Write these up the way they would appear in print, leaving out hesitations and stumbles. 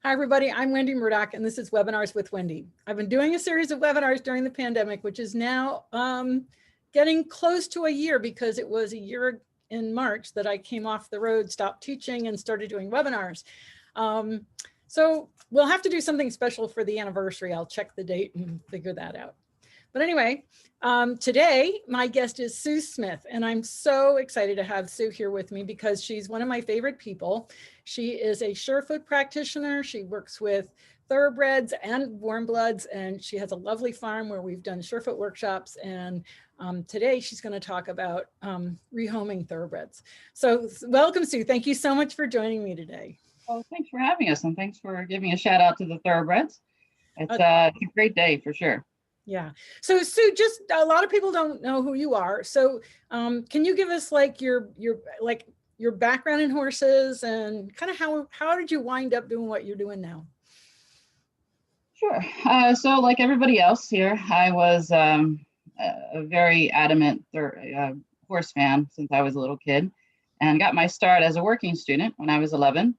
Hi, everybody. I'm Wendy Murdoch, and this is Webinars with Wendy. I've been doing a series of webinars during the pandemic, which is now getting close to a year, because it was a year in March that I came off the road, stopped teaching, and started doing webinars. So we'll have to do something special for the anniversary. I'll check the date and figure that out. But anyway, today my guest is Sue Smith, and I'm so excited to have Sue here with me because she's one of my favorite people. She is a Surefoot practitioner. She works with Thoroughbreds and warm bloods, and she has a lovely farm where we've done Surefoot workshops. And today she's going to talk about rehoming Thoroughbreds. So welcome, Sue. Thank you so much for joining me today. Well, thanks for having us, and thanks for giving a shout out to the Thoroughbreds. It's a great day for sure. Yeah. So Sue, just a lot of people don't know who you are. So can you give us like your background in horses and kind of how did you wind up doing what you're doing now? Sure. So like everybody else here, I was a very adamant horse fan since I was a little kid, and got my start as a working student when I was 11.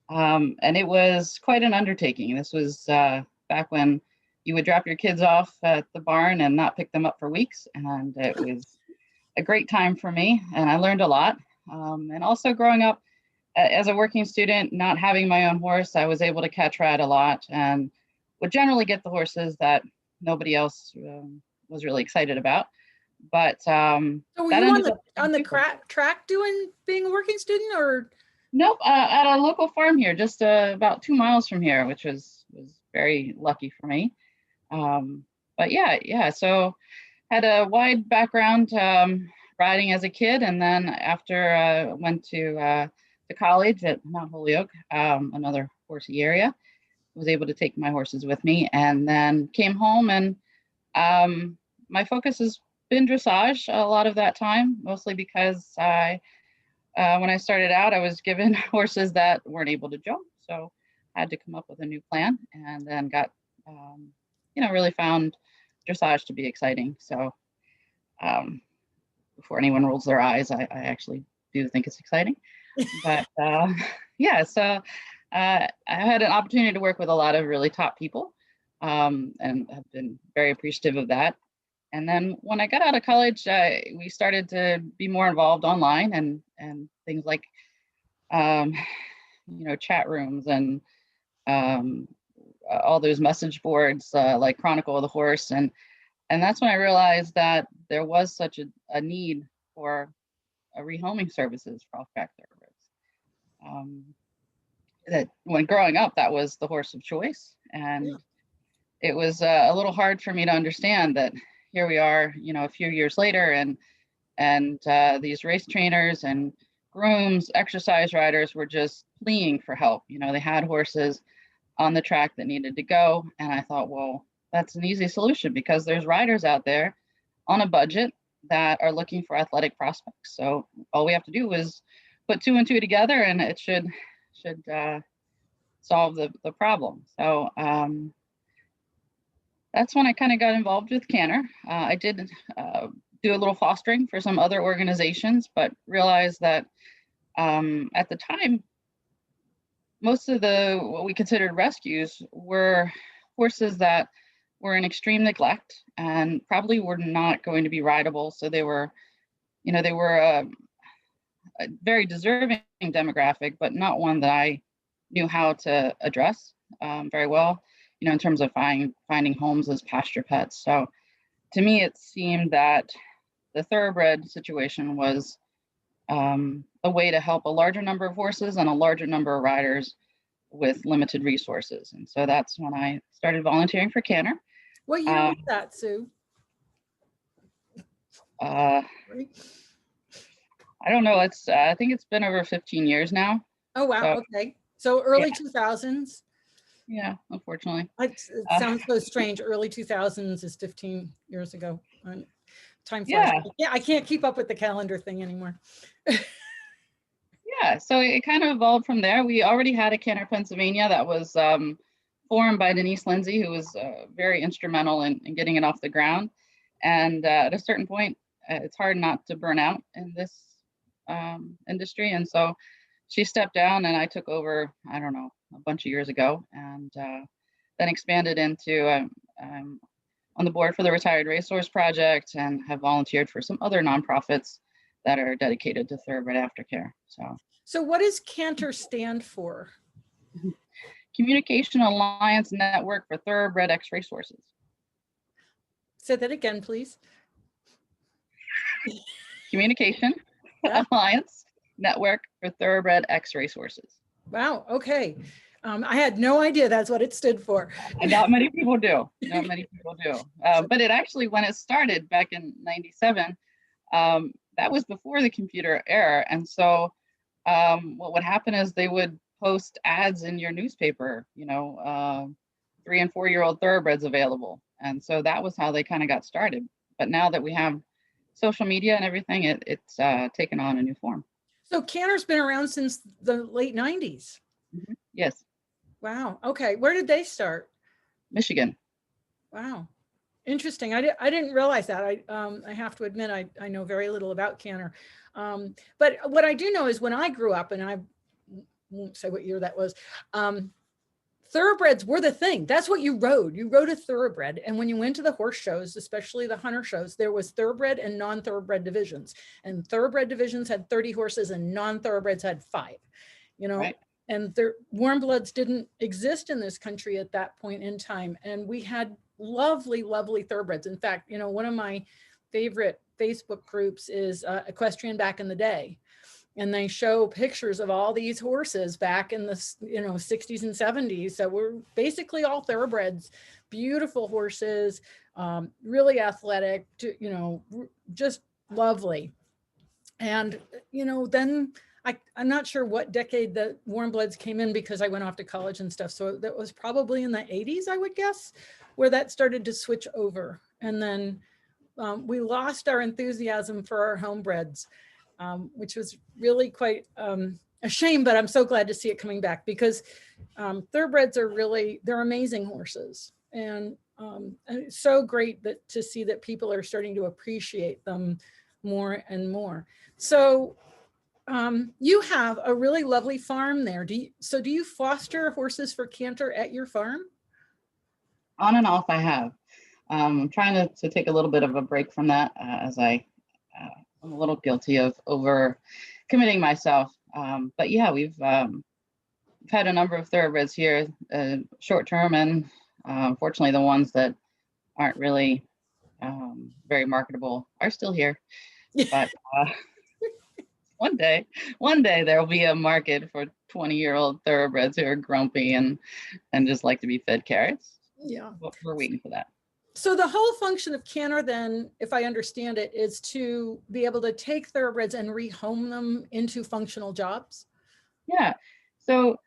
And it was quite an undertaking. This was back when you would drop your kids off at the barn and not pick them up for weeks. And it was a great time for me, and I learned a lot. And also growing up as a working student, not having my own horse, I was able to catch ride a lot and would generally get the horses that nobody else was really excited about. But so were you on the track being a working student, or? Nope, at a local farm here, just about 2 miles from here, which was very lucky for me. But yeah, so had a wide background riding as a kid, and then after went to college at Mount Holyoke, another horsey area, was able to take my horses with me, and then came home, and my focus has been dressage a lot of that time, mostly because when I started out, I was given horses that weren't able to jump, so I had to come up with a new plan, and then got really found dressage to be exciting. So before anyone rolls their eyes, I actually do think it's exciting. But yeah, so I had an opportunity to work with a lot of really top people, and have been very appreciative of that. And then when I got out of college, we started to be more involved online and things like chat rooms and all those message boards like Chronicle of the Horse, and that's when I realized that there was such a need for rehoming services for off-track thoroughbreds. That when growing up, that was the horse of choice, and it was a little hard for me to understand that here we are, a few years later, and these race trainers and grooms, exercise riders were just pleading for help. They had horses on the track that needed to go. And I thought, well, that's an easy solution, because there's riders out there on a budget that are looking for athletic prospects. So all we have to do is put 2 and 2 together, and it should solve the problem. So that's when I kind of got involved with CANTER. I did do a little fostering for some other organizations, but realized that at the time, most of what we considered rescues were horses that were in extreme neglect and probably were not going to be rideable. So they were a very deserving demographic, but not one that I knew how to address very well, in terms of finding homes as pasture pets. So to me, it seemed that the thoroughbred situation was a way to help a larger number of horses and a larger number of riders with limited resources. And so that's when I started volunteering for CANTER. What year was that, Sue? I don't know. I think it's been over 15 years now. Oh, wow. So, okay. So early 2000s. Yeah, unfortunately. It sounds so strange. Early 2000s is 15 years ago. Time flies. Yeah, I can't keep up with the calendar thing anymore. Yeah, so it kind of evolved from there. We already had a CANTER Pennsylvania that was formed by Denise Lindsay, who was very instrumental in getting it off the ground. And at a certain point, it's hard not to burn out in this industry. And so she stepped down, and I took over, I don't know, a bunch of years ago, and then expanded into I'm on the board for the Retired Racehorse Project and have volunteered for some other nonprofits that are dedicated to Thoroughbred Aftercare. So what does CANTER stand for? Communication Alliance Network for Thoroughbred ex-racehorses. Say that again, please. Communication Alliance Network for Thoroughbred ex-racehorses. Wow. Okay. I had no idea that's what it stood for. And not many people do. Not many people do. But it actually, when it started back in '97, that was before the computer era. And so what would happen is they would post ads in your newspaper, 3 and 4 year old thoroughbreds available. And so that was how they kind of got started. But now that we have social media and everything, it's taken on a new form. So CANTER's been around since the late 90s. Mm-hmm. Yes. Wow. Okay. Where did they start? Michigan. Wow. Interesting. I didn't realize that. I have to admit, I know very little about CANTER. But what I do know is when I grew up, and I won't say what year that was, thoroughbreds were the thing. That's what you rode. You rode a thoroughbred. And when you went to the horse shows, especially the hunter shows, there was thoroughbred and non-thoroughbred divisions. And thoroughbred divisions had 30 horses and non-thoroughbreds had 5, Right. And their warm bloods didn't exist in this country at that point in time. And we had lovely, lovely thoroughbreds. In fact, one of my favorite Facebook groups is Equestrian Back in the Day. And they show pictures of all these horses back in the 60s and 70s. So we're basically all thoroughbreds, beautiful horses, really athletic, just lovely. And, then I'm not sure what decade the warm bloods came in because I went off to college and stuff. So that was probably in the 80s, I would guess, where that started to switch over. And then we lost our enthusiasm for our homebreds. Which was really quite a shame, but I'm so glad to see it coming back because thoroughbreds are they're amazing horses. And it's so great to see that people are starting to appreciate them more and more. So you have a really lovely farm there. Do you foster horses for CANTER at your farm? On and off I have. I'm trying to take a little bit of a break from that as I'm a little guilty of over committing myself. But yeah, we've had a number of thoroughbreds here, short term, and unfortunately the ones that aren't really very marketable are still here. But one day there will be a market for 20-year-old thoroughbreds who are grumpy and just like to be fed carrots. Yeah, we're waiting for that. So the whole function of CANTER then, if I understand it, is to be able to take thoroughbreds and rehome them into functional jobs? Yeah. So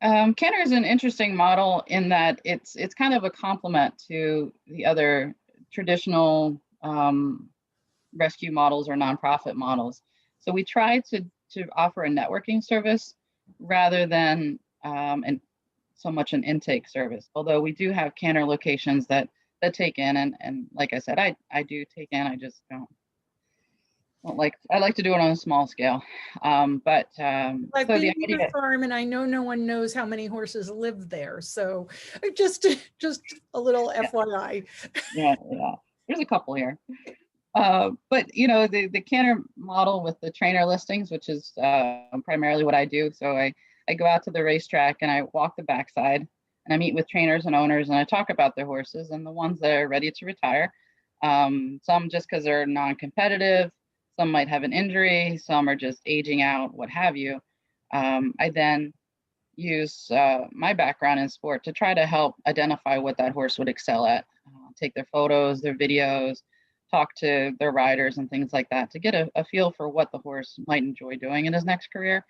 CANTER is an interesting model in that it's kind of a complement to the other traditional rescue models or nonprofit models. So we try to offer a networking service rather than so much an intake service, although we do have CANTER locations that take in, and like I said, I do take in. I just don't like, I like to do it on a small scale. I've been to the farm and I know no one knows how many horses live there, so just a little FYI. Yeah, there's a couple here. But the CANTER model with the trainer listings, which is primarily what I do. So I go out to the racetrack and I walk the backside and I meet with trainers and owners and I talk about their horses and the ones that are ready to retire. Some just because they're non-competitive, some might have an injury, some are just aging out, what have you. I then use my background in sport to try to help identify what that horse would excel at. Take their photos, their videos, talk to their riders and things like that to get a feel for what the horse might enjoy doing in his next career,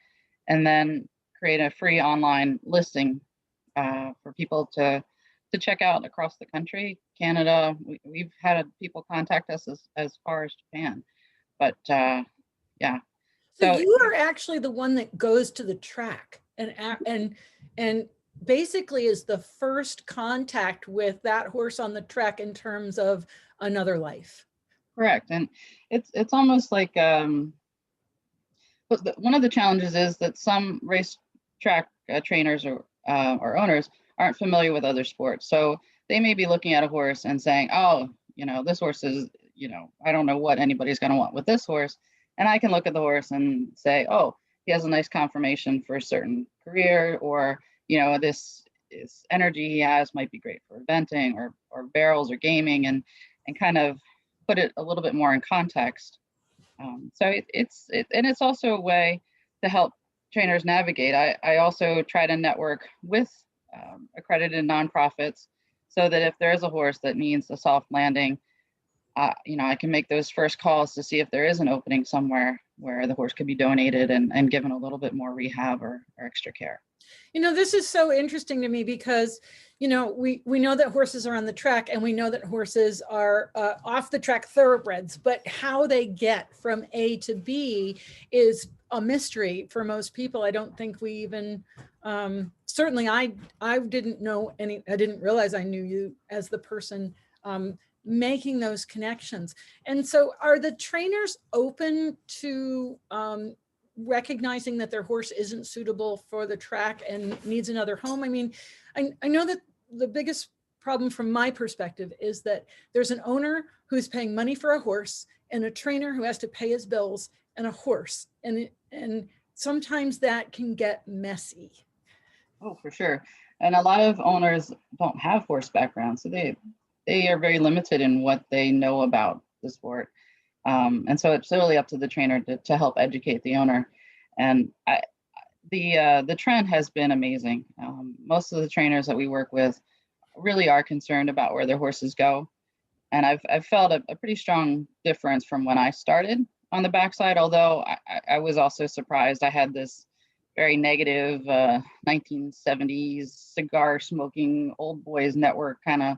and then create a free online listing for people to check out across the country. Canada, we've had people contact us as far as Japan, but yeah. So you are actually the one that goes to the track and basically is the first contact with that horse on the track in terms of another life. Correct. And it's almost like one of the challenges is that some race track trainers or owners aren't familiar with other sports. So they may be looking at a horse and saying, oh, this horse is, I don't know what anybody's going to want with this horse. And I can look at the horse and say, oh, he has a nice conformation for a certain career, or, this energy he has might be great for eventing or barrels or gaming, and kind of put it a little bit more in context. So it's also a way to help trainers navigate. I also try to network with accredited nonprofits, so that if there is a horse that needs a soft landing, I can make those first calls to see if there is an opening somewhere where the horse could be donated and given a little bit more rehab or extra care. This is so interesting to me because, we know that horses are on the track, and we know that horses are off the track thoroughbreds, but how they get from A to B is a mystery for most people. I don't think we even, certainly I didn't know I didn't realize I knew you as the person making those connections. And so are the trainers open to recognizing that their horse isn't suitable for the track and needs another home? I mean, I know that the biggest problem from my perspective is that there's an owner who's paying money for a horse and a trainer who has to pay his bills and a horse. And sometimes that can get messy. Oh, for sure. And a lot of owners don't have horse background, so they are very limited in what they know about the sport. And so it's really up to the trainer to help educate the owner. And the trend has been amazing. Most of the trainers that we work with really are concerned about where their horses go. And I've felt a pretty strong difference from when I started on the backside, although I was also surprised. I had this very negative 1970s cigar smoking old boys network kind of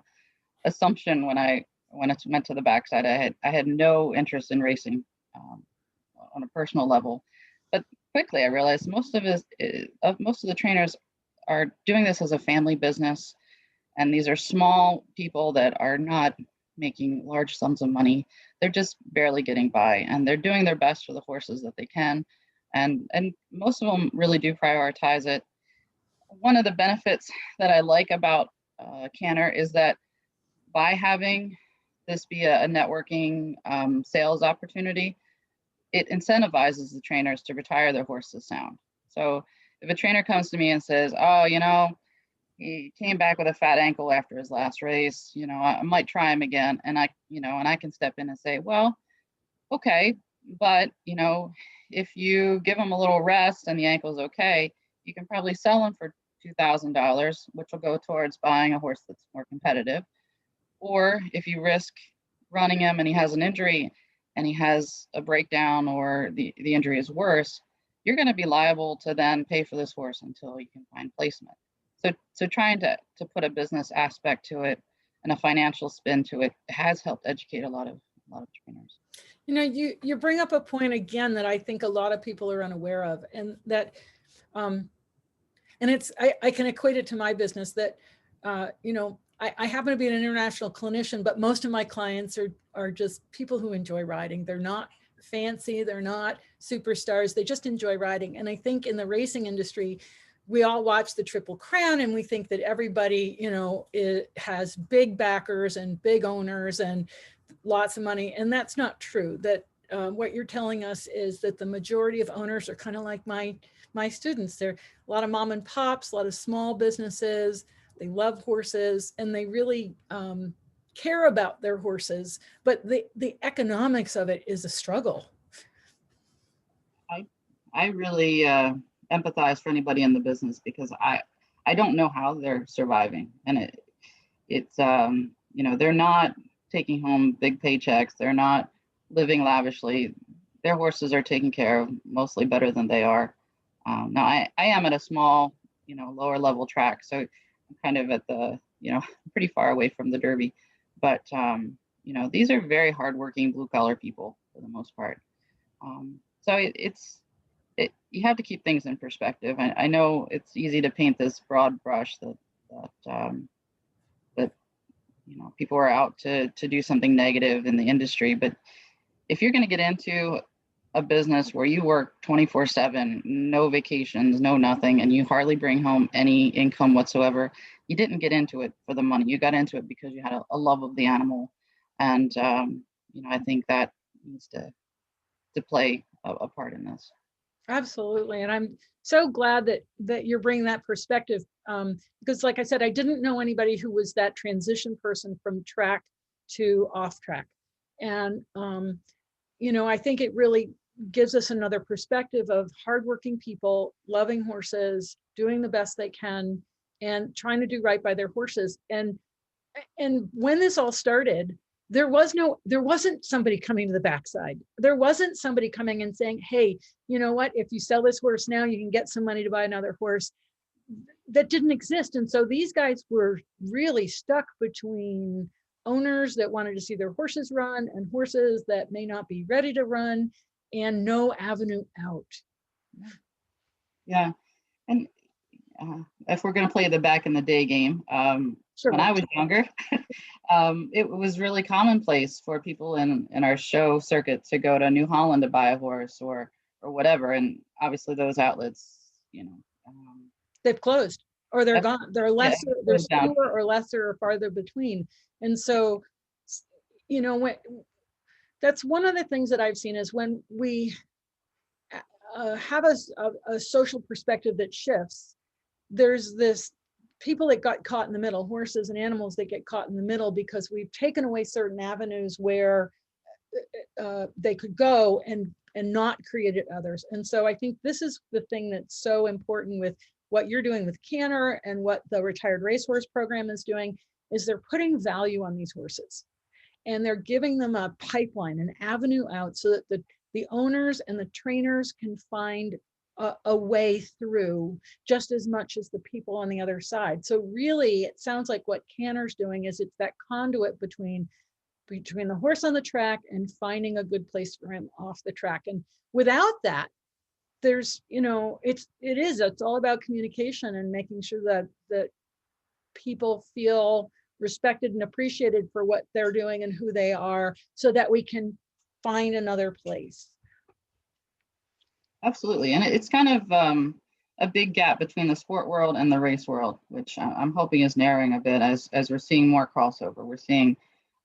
assumption when I went to the backside. I had no interest in racing on a personal level, but quickly I realized most of the trainers are doing this as a family business, and these are small people that are not making large sums of money. They're just barely getting by, and they're doing their best for the horses that they can, and most of them really do prioritize it. One of the benefits that I like about CANTER is that by having this be a networking sales opportunity, it incentivizes the trainers to retire their horses sound. So if a trainer comes to me and says, oh, he came back with a fat ankle after his last race, I might try him again. And I can step in and say, well, okay, but if you give him a little rest and the ankle's okay, you can probably sell him for $2,000, which will go towards buying a horse that's more competitive. Or if you risk running him and he has an injury and he has a breakdown, or the injury is worse, you're going to be liable to then pay for this horse until you can find placement. So trying to put a business aspect to it and a financial spin to it has helped educate a lot of trainers. You bring up a point again that I think a lot of people are unaware of, and that and it's I can equate it to my business that I happen to be an international clinician, but most of my clients are just people who enjoy riding. They're not fancy, they're not superstars, they just enjoy riding. And I think in the racing industry, we all watch the Triple Crown and we think that everybody, it has big backers and big owners and lots of money. And that's not true. That what you're telling us is that the majority of owners are kind of like my students. They're a lot of mom and pops, a lot of small businesses. They love horses and they really care about their horses, but the economics of it is a struggle. I really empathize for anybody in the business, because I don't know how they're surviving, and it's they're not taking home big paychecks, they're not living lavishly. Their horses are taken care of mostly better than they are. Now I am at a small lower level track, so I'm kind of at the pretty far away from the Derby, but these are very hardworking blue collar people for the most part. So you have to keep things in perspective. I know it's easy to paint this broad brush that people are out to do something negative in the industry, but if you're going to get into a business where you work 24/7, no vacations, no nothing, and you hardly bring home any income whatsoever, you didn't get into it for the money. You got into it because you had a love of the animal. And, I think that needs to play a part in this. Absolutely. And I'm so glad that you're bringing that perspective, because like I said, I didn't know anybody who was that transition person from track to off track. And, I think it really gives us another perspective of hardworking people, loving horses, doing the best they can, and trying to do right by their horses. And when this all started, there wasn't somebody coming to the backside. There wasn't somebody coming and saying, hey, you know what, if you sell this horse now, you can get some money to buy another horse. That didn't exist. And so these guys were really stuck between owners that wanted to see their horses run and horses that may not be ready to run, and no avenue out. Yeah. And if we're going to play the back in the day game, Sure. When I was younger, it was really commonplace for people in our show circuit to go to New Holland to buy a horse or whatever. And obviously those outlets, they've closed, or they're gone. They're lesser, they're fewer or lesser or farther between. And so, that's one of the things that I've seen is when we have a social perspective that shifts, there's this people that got caught in the middle, horses and animals that get caught in the middle because we've taken away certain avenues where they could go and not created others. And so I think this is the thing that's so important with what you're doing with Canter and what the Retired Racehorse program is doing, is they're putting value on these horses and they're giving them a pipeline, an avenue out, so that the owners and the trainers can find a way through just as much as the people on the other side. So really, it sounds like what Canter's doing is it's that conduit between the horse on the track and finding a good place for him off the track. And without that, there's, it's all about communication and making sure that people feel respected and appreciated for what they're doing and who they are, so that we can find another place. Absolutely. And it's kind of a big gap between the sport world and the race world, which I'm hoping is narrowing a bit as we're seeing more crossover. We're seeing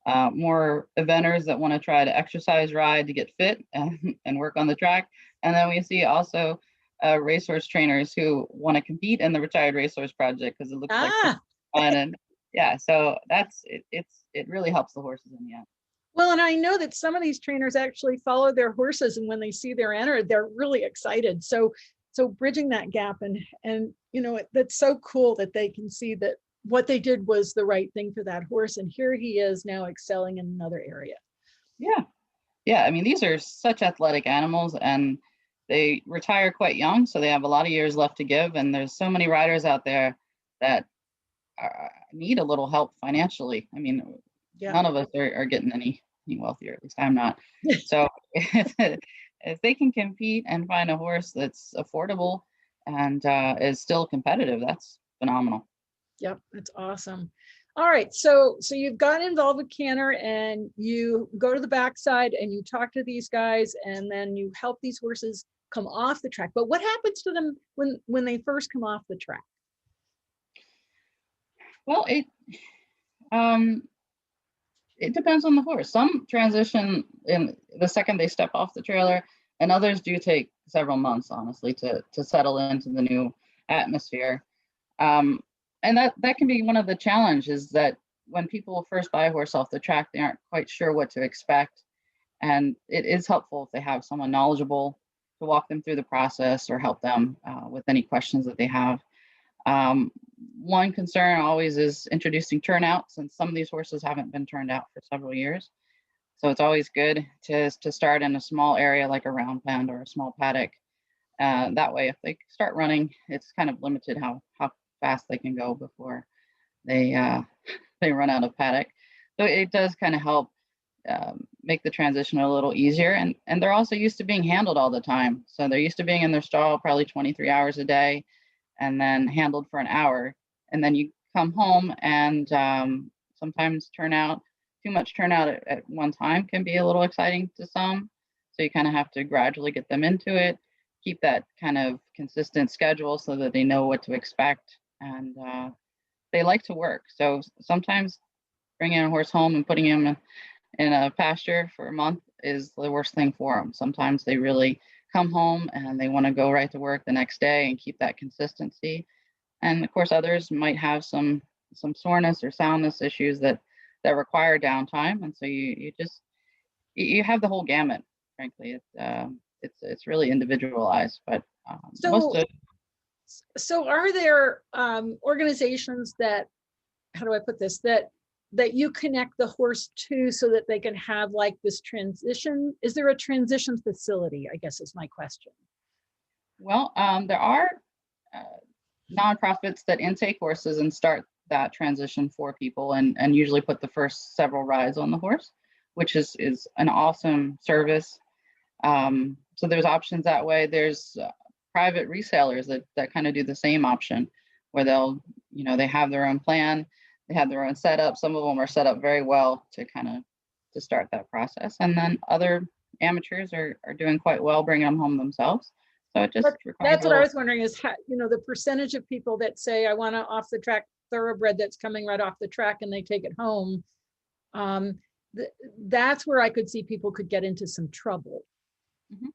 more eventers that want to try to exercise, ride to get fit and work on the track. And then we see also racehorse trainers who want to compete in the Retired Racehorse Project because it looks like fun. And yeah, so it really helps the horses in the end. Well, and I know that some of these trainers actually follow their horses, and when they see they're entered, they're really excited. So bridging that gap, and that's so cool that they can see that what they did was the right thing for that horse, and here he is now excelling in another area. Yeah. I mean, these are such athletic animals, and they retire quite young, so they have a lot of years left to give. And there's so many riders out there that need a little help financially. I mean, none of us are getting any wealthier, at least I'm not. So if they can compete and find a horse that's affordable and is still competitive, that's phenomenal. Yep, that's awesome. All right, so you've gotten involved with Canter and you go to the backside and you talk to these guys and then you help these horses come off the track. But what happens to them when they first come off the track? Well, it depends on the horse. Some transition in the second they step off the trailer, and others do take several months, honestly, to settle into the new atmosphere. And that can be one of the challenges, that when people first buy a horse off the track, they aren't quite sure what to expect. And it is helpful if they have someone knowledgeable to walk them through the process or help them with any questions that they have. One concern always is introducing turnout, since some of these horses haven't been turned out for several years. So it's always good to start in a small area like a round pen or a small paddock. That way, if they start running, it's kind of limited how fast they can go before they run out of paddock. So it does kind of help make the transition a little easier. And they're also used to being handled all the time. So they're used to being in their stall probably 23 hours a day and then handled for an hour. And then you come home and sometimes too much turnout at one time can be a little exciting to some. So you kind of have to gradually get them into it, keep that kind of consistent schedule so that they know what to expect, and they like to work. So sometimes bringing a horse home and putting him in a pasture for a month is the worst thing for them. Sometimes they really come home and they want to go right to work the next day and keep that consistency. And of course, others might have some soreness or soundness issues that require downtime. And so you have the whole gamut. Frankly, it's really individualized. But so are there organizations that, how do I put this, that you connect the horse to so that they can have like this transition? Is there a transition facility, I guess is my question. Well, there are nonprofits that intake horses and start that transition for people, and usually put the first several rides on the horse, which is an awesome service. So there's options that way. There's private resellers that kind of do the same option, where they have their own plan, they have their own setup. Some of them are set up very well to start that process. And then other amateurs are doing quite well bringing them home themselves. So it just requires that's what I was wondering is how, the percentage of people that say, I want to off the track thoroughbred that's coming right off the track and they take it home. That's where I could see people could get into some trouble. Mm-hmm.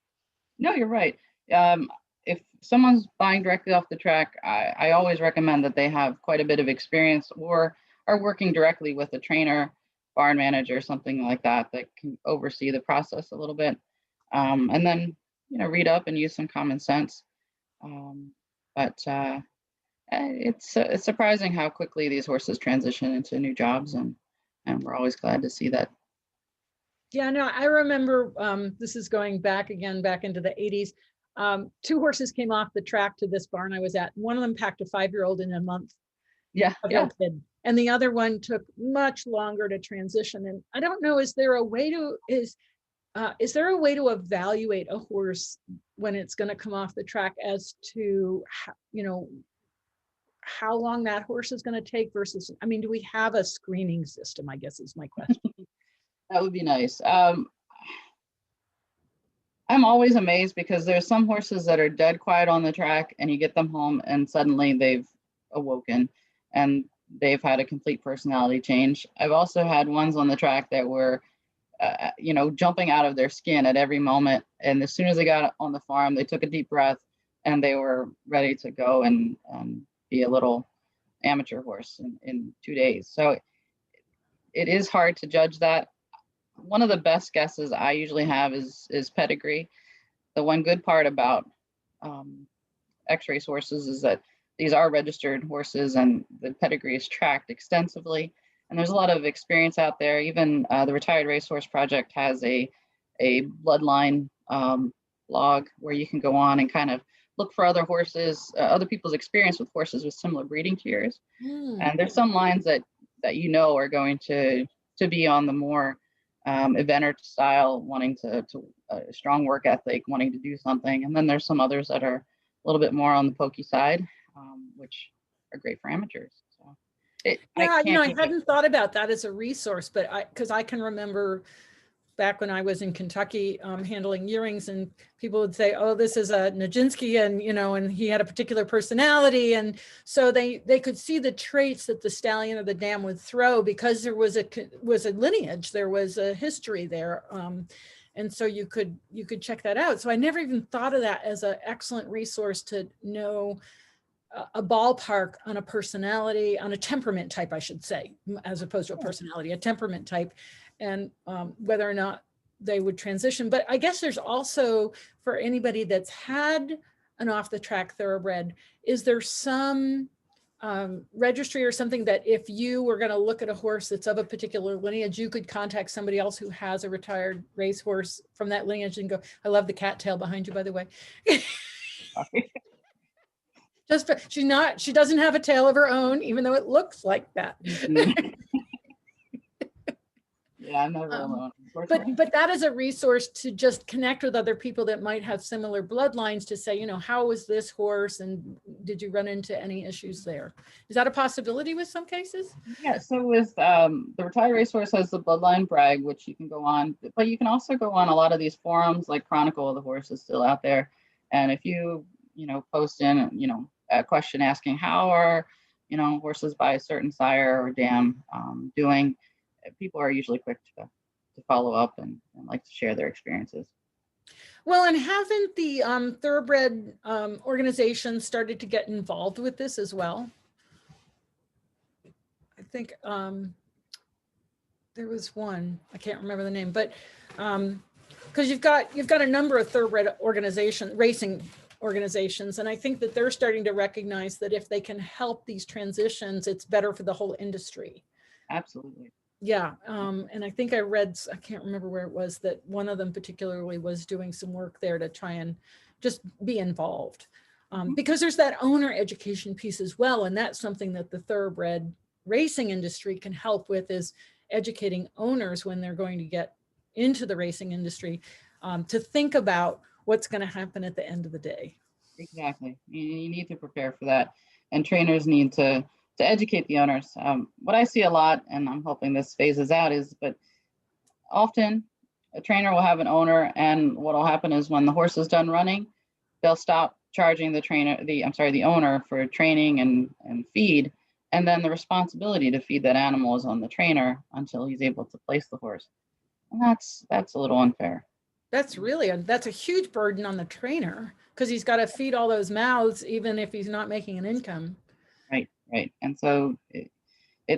No, you're right. If someone's buying directly off the track, I always recommend that they have quite a bit of experience or are working directly with a trainer, barn manager, something like that can oversee the process a little bit. And then, read up and use some common sense. But it's surprising how quickly these horses transition into new jobs, and we're always glad to see that. Yeah, no, I remember, this is going back into the 80s. 2 horses came off the track to this barn I was at. One of them packed a 5-year-old in a month. Yeah. Kid, and the other one took much longer to transition. And I don't know, is there a way to evaluate a horse when it's going to come off the track as to how long that horse is going to take versus, do we have a screening system, I guess is my question. That would be nice. I'm always amazed because there's some horses that are dead quiet on the track and you get them home and suddenly they've awoken and they've had a complete personality change. I've also had ones on the track that were, jumping out of their skin at every moment. And as soon as they got on the farm, they took a deep breath and they were ready to go and be a little amateur horse in 2 days. So it is hard to judge that. One of the best guesses I usually have is pedigree. The one good part about ex-racehorses is that these are registered horses and the pedigree is tracked extensively. And there's a lot of experience out there. Even the Retired Racehorse Project has a bloodline blog where you can go on and kind of look for other horses, other people's experience with horses with similar breeding to yours. And there's some lines that are going to be on the more eventer style, wanting to strong work ethic, wanting to do something. And then there's some others that are a little bit more on the pokey side, which are great for amateurs. So I hadn't thought about that as a resource, but because I can remember back when I was in Kentucky handling yearlings, and people would say, oh, this is a Nijinsky, and and he had a particular personality, and so they could see the traits that the stallion or the dam would throw because there was a lineage, there was a history there, and so you could check that out. So I never even thought of that as an excellent resource to know a ballpark on a personality, on a temperament type, I should say, as opposed to a personality, a temperament type, and whether or not they would transition. But I guess there's also, for anybody that's had an off the track thoroughbred, is there some registry or something that if you were going to look at a horse that's of a particular lineage, you could contact somebody else who has a retired racehorse from that lineage and go, I love the cattail behind you, by the way. Just she doesn't have a tail of her own, even though it looks like that. Yeah, I'm never alone. But that is a resource to just connect with other people that might have similar bloodlines to say, you know, how was this horse and did you run into any issues there? Is that a possibility with some cases? Yeah, so with the Retired Racehorse has the Bloodline Brag, which you can go on, but you can also go on a lot of these forums like Chronicle of the Horse is still out there. And if you post in, a question asking how are, horses by a certain sire or dam doing, people are usually quick to follow up and like to share their experiences. Well, and haven't the Thoroughbred organizations started to get involved with this as well? I think there was one, I can't remember the name, but because you've got a number of Thoroughbred racing organizations, and I think that they're starting to recognize that if they can help these transitions, it's better for the whole industry. Absolutely. Yeah, and I think I read, I can't remember where it was, that one of them particularly was doing some work there to try and just be involved. Because there's that owner education piece as well, and that's something that the Thoroughbred racing industry can help with, is educating owners when they're going to get into the racing industry to think about what's going to happen at the end of the day. Exactly. You need to prepare for that, and trainers need to educate the owners. What I see a lot, and I'm hoping this phases out, but often a trainer will have an owner, and what will happen is when the horse is done running, they'll stop charging the owner for training and feed, and then the responsibility to feed that animal is on the trainer until he's able to place the horse. And that's a little unfair. That's a huge burden on the trainer, because he's got to feed all those mouths even if he's not making an income. Right. And so it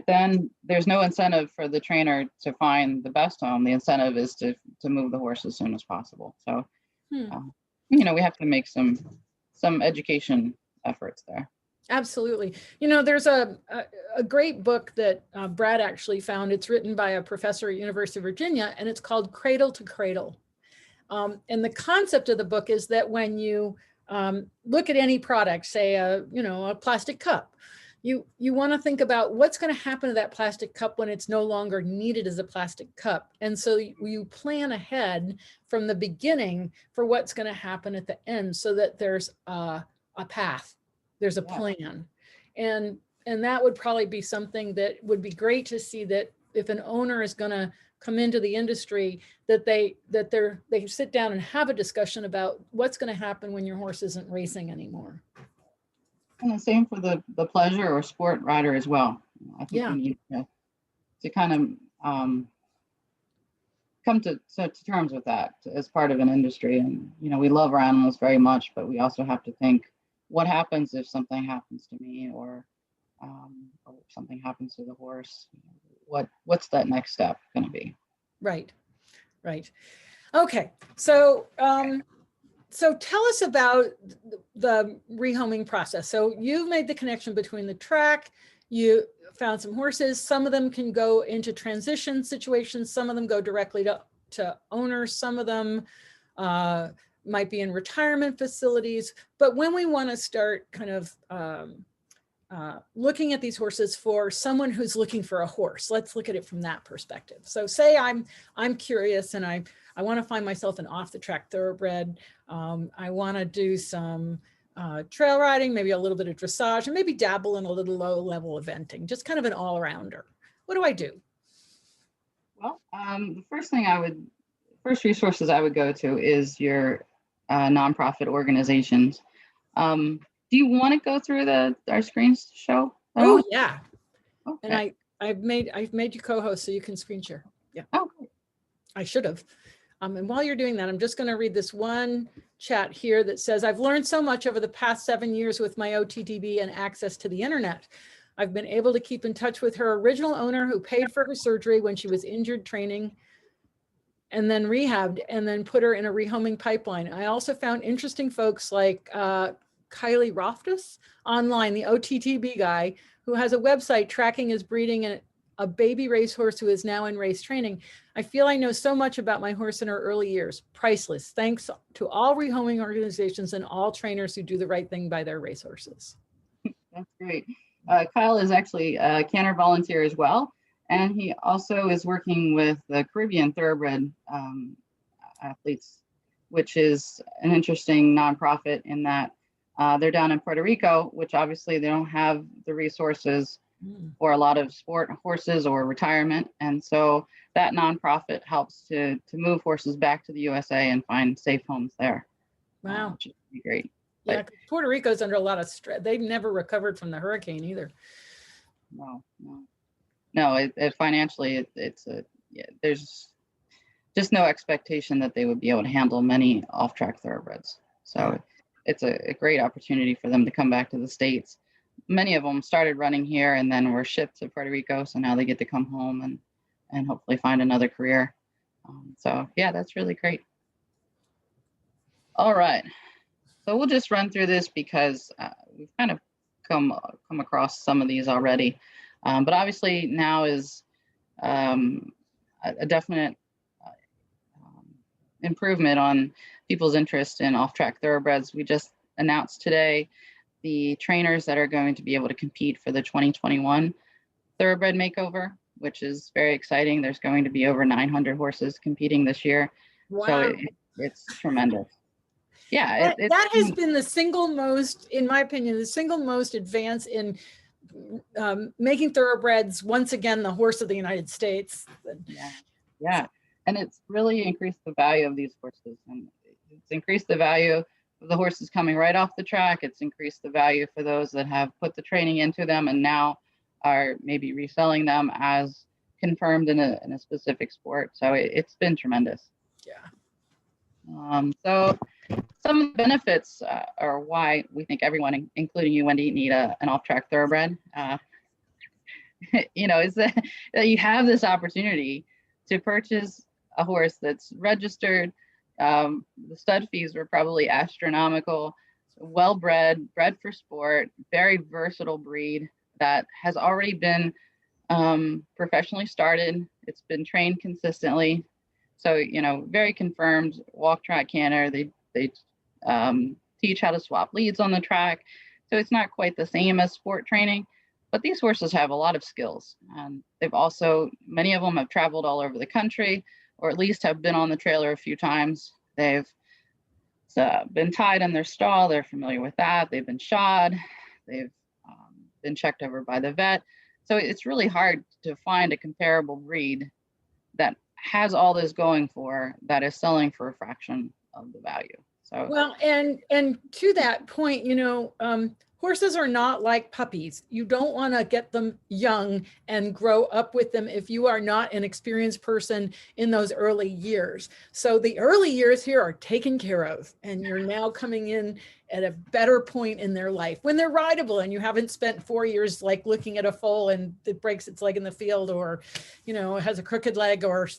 then there's no incentive for the trainer to find the best home. The incentive is to move the horse as soon as possible. So, we have to make some education efforts there. Absolutely. There's a great book that Brad actually found. It's written by a professor at University of Virginia, and it's called Cradle to Cradle. And the concept of the book is that when you look at any product, say a plastic cup, you want to think about what's going to happen to that plastic cup when it's no longer needed as a plastic cup. And so you plan ahead from the beginning for what's going to happen at the end, so that there's a path, there's a plan. And that would probably be something that would be great to see, that if an owner is going to come into the industry, that they sit down and have a discussion about what's going to happen when your horse isn't racing anymore. And the same for the pleasure or sport rider as well. I think we need to kind of come to terms with that as part of an industry. And we love our animals very much, but we also have to think, what happens if something happens to me, or something happens to the horse? What's that next step going to be? Right. Okay. So so tell us about the rehoming process. So you've made the connection between the track, you found some horses, some of them can go into transition situations, some of them go directly to owners, some of them might be in retirement facilities. But when we want to start kind of looking at these horses for someone who's looking for a horse, let's look at it from that perspective. So say I'm curious and I want to find myself an off the track thoroughbred. I want to do some trail riding, maybe a little bit of dressage, and maybe dabble in a little low level eventing, just kind of an all rounder. What do I do? Well, the first resources I would go to is your nonprofit organizations. Do you want to go through our screens show? Oh yeah. Okay. And I've made you co-host so you can screen share. Yeah. Oh, great. I should have. And while you're doing that, I'm just going to read this one chat here that says, I've learned so much over the past 7 years with my OTTB and access to the internet. I've been able to keep in touch with her original owner who paid for her surgery when she was injured training and then rehabbed and then put her in a rehoming pipeline. I also found interesting folks like Kylie Roftus online, the OTTB guy, who has a website tracking his breeding a baby racehorse who is now in race training. I feel I know so much about my horse in her early years. Priceless. Thanks to all rehoming organizations and all trainers who do the right thing by their racehorses. That's great. Kyle is actually a canter volunteer as well. And he also is working with the Caribbean Thoroughbred athletes, which is an interesting nonprofit in that they're down in Puerto Rico, which obviously they don't have the resources for a lot of sport horses or retirement. And so that nonprofit helps to move horses back to the USA and find safe homes there. Wow. Which would be great. Yeah, Puerto Rico's under a lot of stress. They've never recovered from the hurricane either. No, it financially, there's just no expectation that they would be able to handle many off-track thoroughbreds. So it's a great opportunity for them to come back to the States. Many of them started running here and then were shipped to Puerto Rico. So now they get to come home and hopefully find another career. So yeah, that's really great. All right. So we'll just run through this because we've kind of come across some of these already. But obviously now is a definite improvement on people's interest in off-track thoroughbreds. We just announced today the trainers that are going to be able to compete for the 2021 Thoroughbred Makeover, which is very exciting. There's going to be over 900 horses competing this year. Wow. So it's tremendous. Yeah, that has been the single most, in my opinion, the single most advance in making thoroughbreds once again the horse of the United States. Yeah, and it's really increased the value of these horses, and it's increased the value of the horses coming right off the track. It's increased the value for those that have put the training into them and now are maybe reselling them as confirmed in a specific sport. So it's been tremendous. Yeah. So some of the benefits are why we think everyone, including you, Wendy, need an off-track thoroughbred. Is that you have this opportunity to purchase a horse that's registered. The stud fees were probably astronomical, well-bred, bred for sport, very versatile breed that has already been professionally started. It's been trained consistently. So, very confirmed walk, track, canter. They teach how to swap leads on the track. So it's not quite the same as sport training, but these horses have a lot of skills. And they've also, many of them have traveled all over the country, or at least have been on the trailer a few times. They've been tied in their stall. They're familiar with that. They've been shod. They've been checked over by the vet. So it's really hard to find a comparable breed that has all this going for that is selling for a fraction of the value. So well, and to that point, horses are not like puppies. You don't want to get them young and grow up with them if you are not an experienced person in those early years. So the early years here are taken care of, and you're now coming in at a better point in their life when they're rideable and you haven't spent 4 years like looking at a foal and it breaks its leg in the field, or, has a crooked leg, or,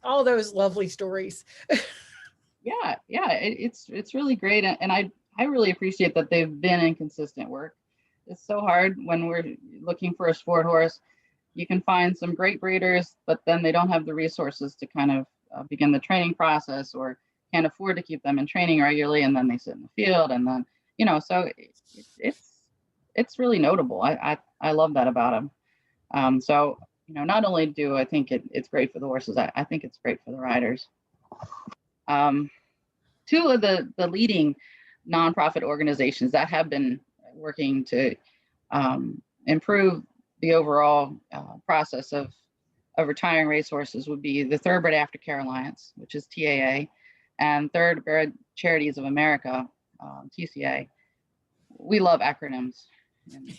all those lovely stories. Yeah, it's really great. And I really appreciate that they've been in consistent work. It's so hard when we're looking for a sport horse. You can find some great breeders, but then they don't have the resources to kind of begin the training process, or can't afford to keep them in training regularly. And then they sit in the field, and then, so it's really notable. I love that about them. So, not only do I think it's great for the horses, I think it's great for the riders. Two of the leading nonprofit organizations that have been working to improve the overall process of retiring racehorses would be the Thoroughbred Aftercare Alliance, which is TAA, and Thoroughbred Charities of America, TCA. We love acronyms in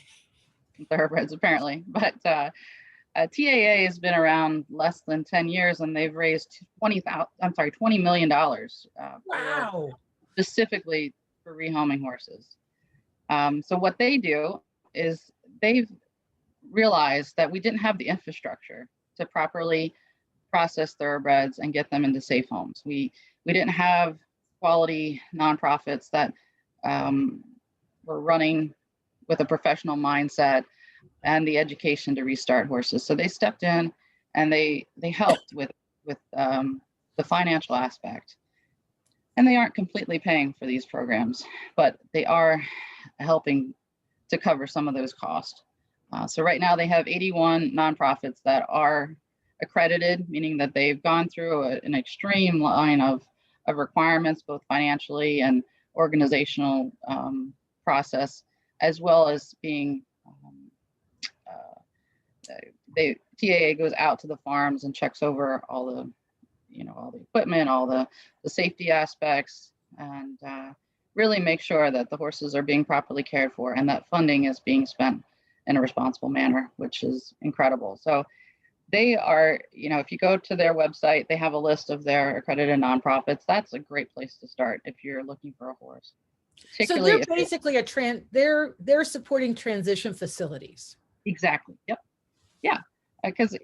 thoroughbreds, apparently, but TAA has been around less than 10 years, and they've raised $20 million. Wow. Specifically for rehoming horses. So what they do is they've realized that we didn't have the infrastructure to properly process thoroughbreds and get them into safe homes. We didn't have quality nonprofits that were running with a professional mindset and the education to restart horses. So they stepped in and they helped with the financial aspect. And they aren't completely paying for these programs, but they are helping to cover some of those costs. So right now they have 81 nonprofits that are accredited, meaning that they've gone through an extreme line of requirements, both financially and organizational process, as well as being, TAA goes out to the farms and checks over all the, all the equipment, all the safety aspects, and really make sure that the horses are being properly cared for and that funding is being spent in a responsible manner, which is incredible. So they are, if you go to their website, they have a list of their accredited nonprofits. That's a great place to start if you're looking for a horse. So they're basically they're supporting transition facilities. Exactly. Yep. Yeah. Because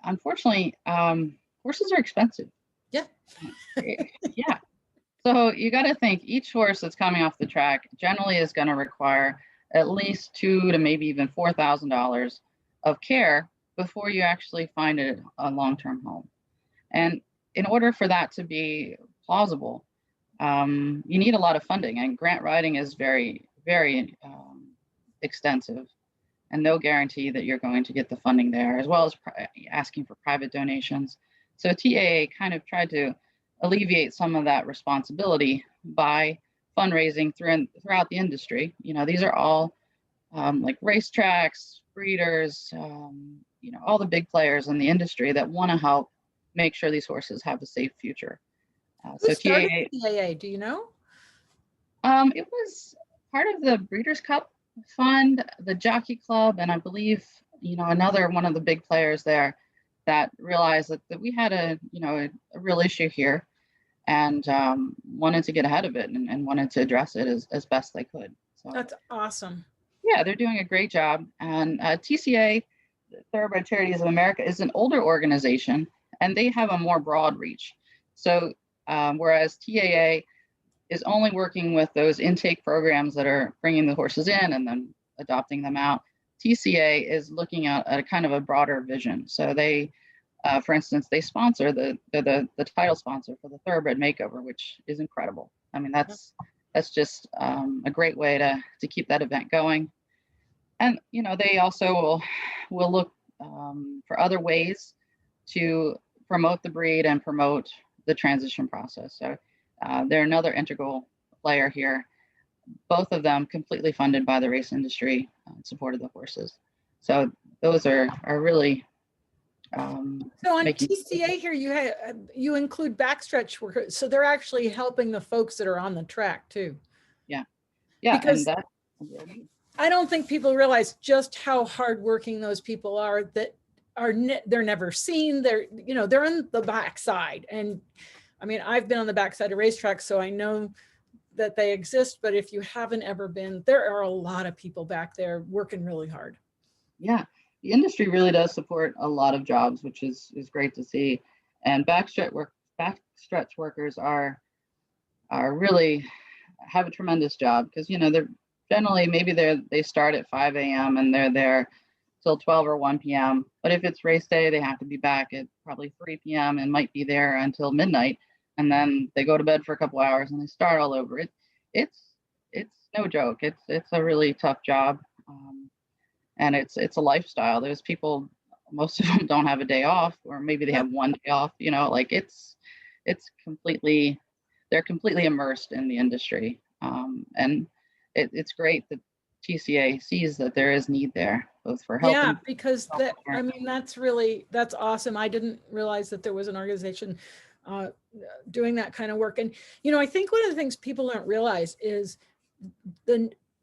unfortunately, horses are expensive. Yeah. Yeah. So you got to think each horse that's coming off the track generally is going to require at least $2,000 to maybe even $4,000 of care before you actually find a long-term home. And in order for that to be plausible, you need a lot of funding, and grant writing is very, very extensive, and no guarantee that you're going to get the funding there, as well as asking for private donations. So TAA kind of tried to alleviate some of that responsibility by fundraising throughout the industry. These are all like racetracks, breeders, all the big players in the industry that want to help make sure these horses have a safe future. Who started TAA? Do you know? It was part of the Breeders' Cup Fund, the Jockey Club, and I believe another one of the big players there that realized that we had a real issue here, and wanted to get ahead of it and wanted to address it as best they could. So that's awesome. Yeah, they're doing a great job. And TCA, Thoroughbred Charities of America, is an older organization, and they have a more broad reach. So whereas TAA is only working with those intake programs that are bringing the horses in and then adopting them out, TCA is looking at a kind of a broader vision. So they, for instance, they sponsor the title sponsor for the Thoroughbred Makeover, which is incredible. I mean, that's just a great way to keep that event going. And they also will look for other ways to promote the breed and promote the transition process. So they're another integral player here. Both of them completely funded by the race industry, support of the horses. So those are really. So on TCA here, you include backstretch workers, so they're actually helping the folks that are on the track too. Yeah, because I don't think people realize just how hardworking those people are. They're never seen. They're in the backside, and I mean, I've been on the backside of racetracks, so I know that they exist. But if you haven't ever been, there are a lot of people back there working really hard. Yeah. The industry really does support a lot of jobs, which is great to see. And backstretch workers are really have a tremendous job, because they're generally they start at 5 a.m. and they're there till 12 or 1 p.m. But if it's race day, they have to be back at probably 3 p.m. and might be there until midnight, and then they go to bed for a couple hours and they start all over. It's no joke. It's a really tough job. And it's a lifestyle. There's people, most of them don't have a day off, or maybe they have one day off, they're completely immersed in the industry. And it's great that TCA sees that there is need there, both for help. Yeah, because that's awesome. I didn't realize that there was an organization doing that kind of work. And, I think one of the things people don't realize is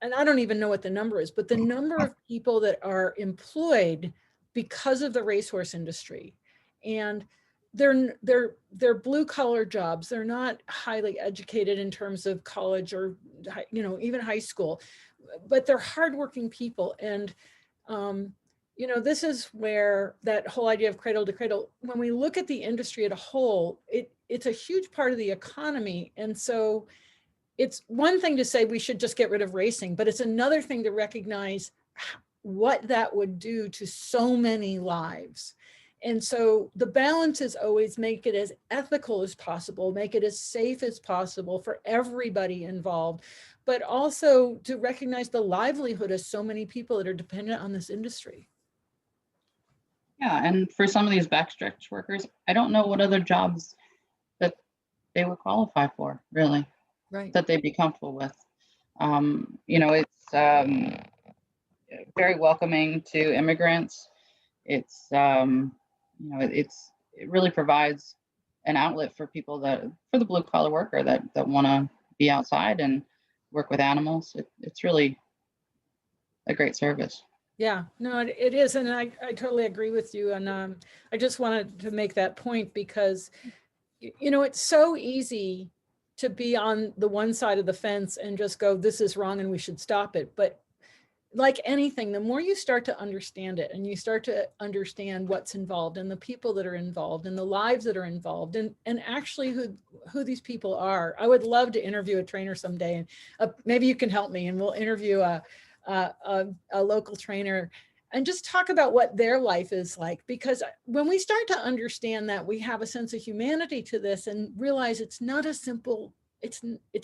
and I don't even know what the number is, but the number of people that are employed because of the racehorse industry, and they're blue collar jobs. They're not highly educated in terms of college or, even high school, but they're hardworking people. And, this is where that whole idea of cradle to cradle, when we look at the industry as a whole, it's a huge part of the economy. And so it's one thing to say we should just get rid of racing, but it's another thing to recognize what that would do to so many lives. And so the balance is always make it as ethical as possible, make it as safe as possible for everybody involved, but also to recognize the livelihood of so many people that are dependent on this industry. Yeah, and for some of these backstretch workers, I don't know what other jobs that they would qualify for, really, Right. that they'd be comfortable with. It's very welcoming to immigrants. It's it really provides an outlet for people for the blue collar worker that want to be outside and work with animals. It's really a great service. Yeah, no, it is. And I totally agree with you. And I just wanted to make that point because, it's so easy to be on the one side of the fence and just go, this is wrong and we should stop it. But like anything, the more you start to understand it and you start to understand what's involved and the people that are involved and the lives that are involved and actually who these people are. I would love to interview a trainer someday, and maybe you can help me and we'll interview a local trainer and just talk about what their life is like. Because when we start to understand that, we have a sense of humanity to this and realize it's not a simple, it's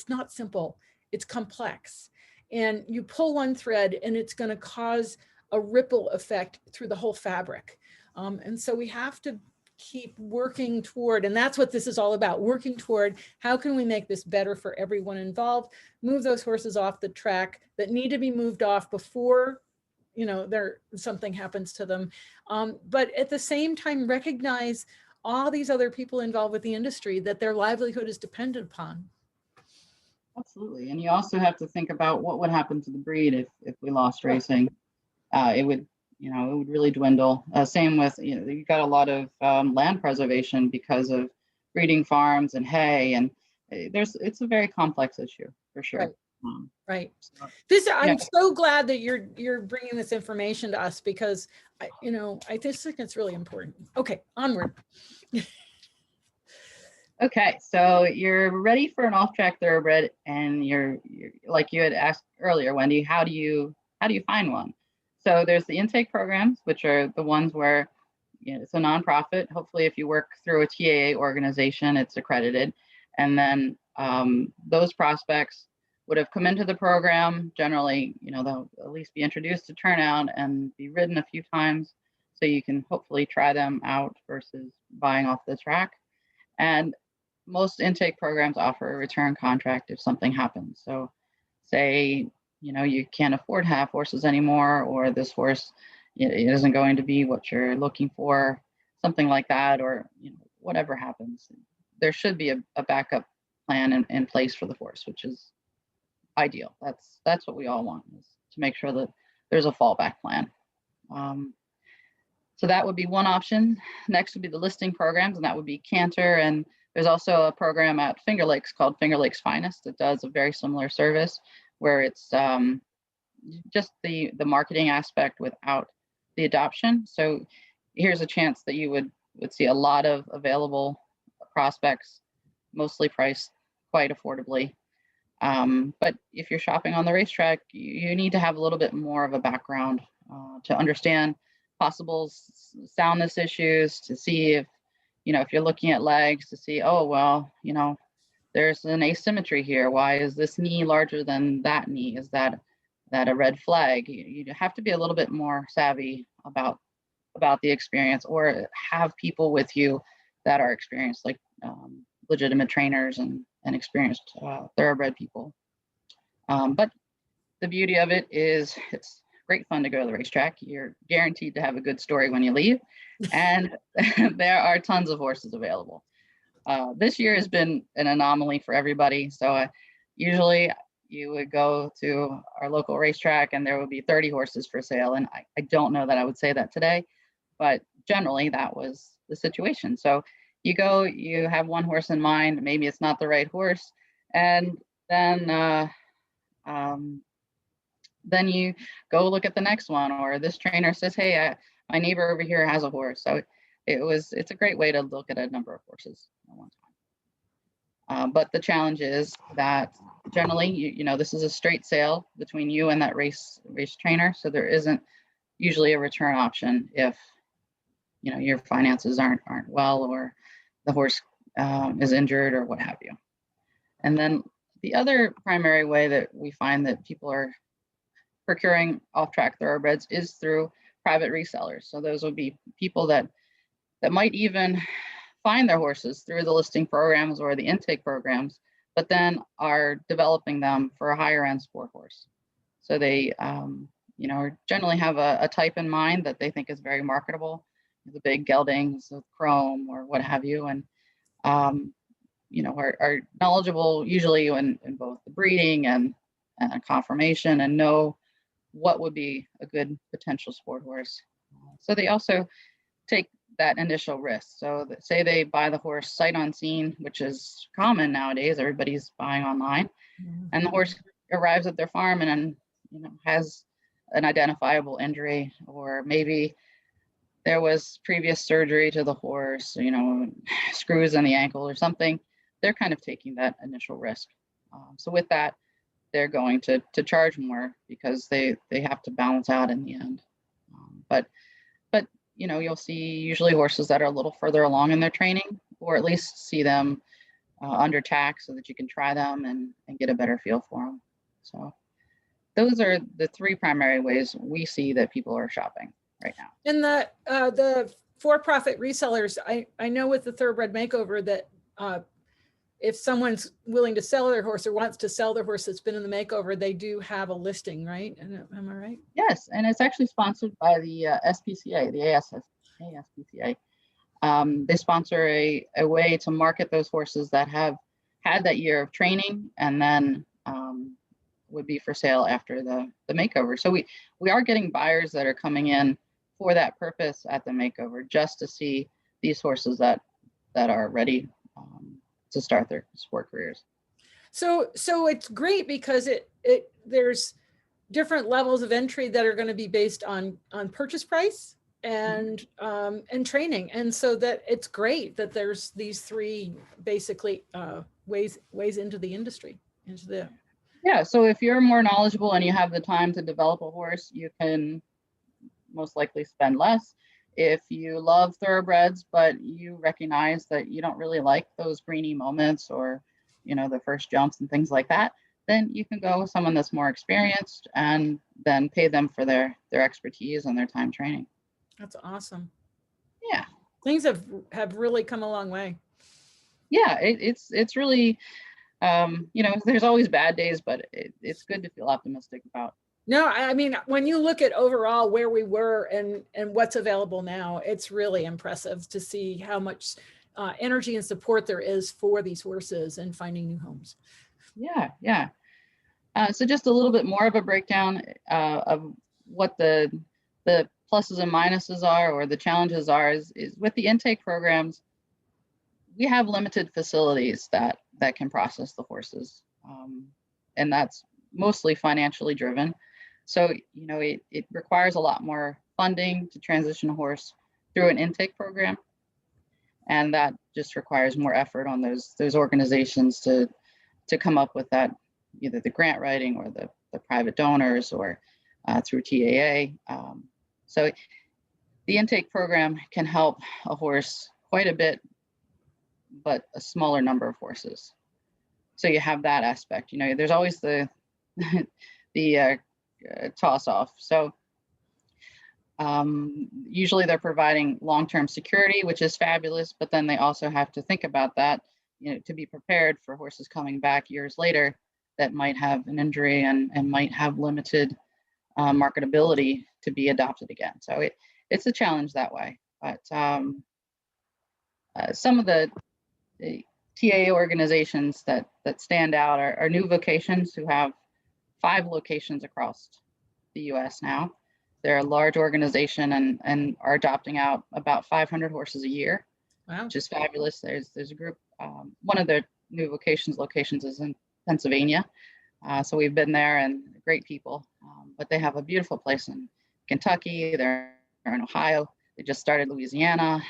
not simple, it's complex. And you pull one thread and it's going to cause a ripple effect through the whole fabric. And so we have to keep working toward, and that's what this is all about, working toward how can we make this better for everyone involved, move those horses off the track that need to be moved off before something happens to them. But at the same time, recognize all these other people involved with the industry that their livelihood is dependent upon. Absolutely. And you also have to think about what would happen to the breed if we lost racing. It would really dwindle. Same with, you've got a lot of land preservation because of breeding farms and hay, and it's a very complex issue for sure. Right. Right. I'm so glad that you're bringing this information to us because I just think it's really important. Okay, onward. Okay, so you're ready for an off-track thoroughbred, and you're like you had asked earlier, Wendy, how do you find one? So there's the intake programs, which are the ones where it's a nonprofit. Hopefully, if you work through a TAA organization, it's accredited, and then those prospects would have come into the program. Generally, they'll at least be introduced to turnout and be ridden a few times, so you can hopefully try them out versus buying off the track. And most intake programs offer a return contract if something happens. So say, you can't afford to have horses anymore, or this horse it isn't going to be what you're looking for, something like that, or whatever happens, there should be a backup plan in place for the horse, which is ideal. That's what we all want, is to make sure that there's a fallback plan. So that would be one option. Next would be the listing programs, and that would be CANTER. And there's also a program at Finger Lakes called Finger Lakes Finest that does a very similar service, where it's just the marketing aspect without the adoption. So here's a chance that you would see a lot of available prospects, mostly priced quite affordably. But if you're shopping on the racetrack, you need to have a little bit more of a background to understand possible soundness issues, to see if you're looking at legs, to see, oh, well, there's an asymmetry here. Why is this knee larger than that knee? Is that a red flag? You have to be a little bit more savvy about the experience, or have people with you that are experienced, like legitimate trainers and experienced thoroughbred people. But the beauty of it is it's great fun to go to the racetrack. You're guaranteed to have a good story when you leave, and there are tons of horses available. This year has been an anomaly for everybody. So usually you would go to our local racetrack and there would be 30 horses for sale. And I don't know that I would say that today, but generally that was the situation. So you go, you have one horse in mind, maybe it's not the right horse, and then you go look at the next one, or this trainer says, hey, my neighbor over here has a horse. So it's a great way to look at a number of horses at one time. But the challenge is that generally, this is a straight sale between you and that race trainer. So there isn't usually a return option if, your finances aren't well, or the horse is injured, or what have you. And then The other primary way that we find that people are procuring off-track thoroughbreds is through private resellers. So those would be people that might even find their horses through the listing programs or the intake programs, but then are developing them for a higher end sport horse. So they, generally have a type in mind that they think is very marketable, the big geldings with chrome or what have you, and are knowledgeable usually in both the breeding and conformation, and know what would be a good potential sport horse. So they also take that initial risk. So say they buy the horse sight unseen, which is common nowadays, everybody's buying online, and the horse arrives at their farm and has an identifiable injury, or maybe there was previous surgery to the horse, screws in the ankle or something. They're kind of taking that initial risk. So with that, they're going to charge more because they have to balance out in the end. But you'll see usually horses that are a little further along in their training, or at least see them under tack so that you can try them and get a better feel for them. So those are the three primary ways we see that people are shopping right now. And the for-profit resellers, I know with the Thoroughbred Makeover that if someone's willing to sell their horse or wants to sell their horse that's been in the makeover, they do have a listing, right? Am I right? Yes, and it's actually sponsored by the SPCA, the ASPCA. They sponsor a way to market those horses that have had that year of training and then would be for sale after the makeover. So we are getting buyers that are coming in for that purpose at the makeover, just to see these horses that are ready to start their sport careers. So it's great because there's different levels of entry that are going to be based on purchase price and training, and so that it's great that there's these three basically ways into the industry, Yeah, so if you're more knowledgeable and you have the time to develop a horse, you can most likely spend less. If you love thoroughbreds, but you recognize that you don't really like those greeny moments or, the first jumps and things like that, then you can go with someone that's more experienced and then pay them for their expertise and their time training. That's awesome. Yeah. Things have really come a long way. Yeah, it's really, there's always bad days, but it's good to feel optimistic about. No, I mean, when you look at overall where we were and what's available now, it's really impressive to see how much energy and support there is for these horses and finding new homes. Yeah. So just a little bit more of a breakdown of what the pluses and minuses are, or the challenges are, is with the intake programs, we have limited facilities that can process the horses. And that's mostly financially driven. So, it requires a lot more funding to transition a horse through an intake program. And that just requires more effort on those organizations to come up with that, either the grant writing or the private donors or through TAA. So the intake program can help a horse quite a bit, but a smaller number of horses. So you have that aspect. There's always the toss off. So usually they're providing long-term security, which is fabulous, but then they also have to think about that, to be prepared for horses coming back years later that might have an injury and might have limited marketability to be adopted again. So it's a challenge that way. But some of the TAA organizations that stand out are New Vocations, who have 5 locations across the US now. They're a large organization and are adopting out about 500 horses a year. Wow. Which is fabulous. There's a group, one of their New Vocations locations is in Pennsylvania. So we've been there, and great people, but they have a beautiful place in Kentucky. They're in Ohio. They just started Louisiana.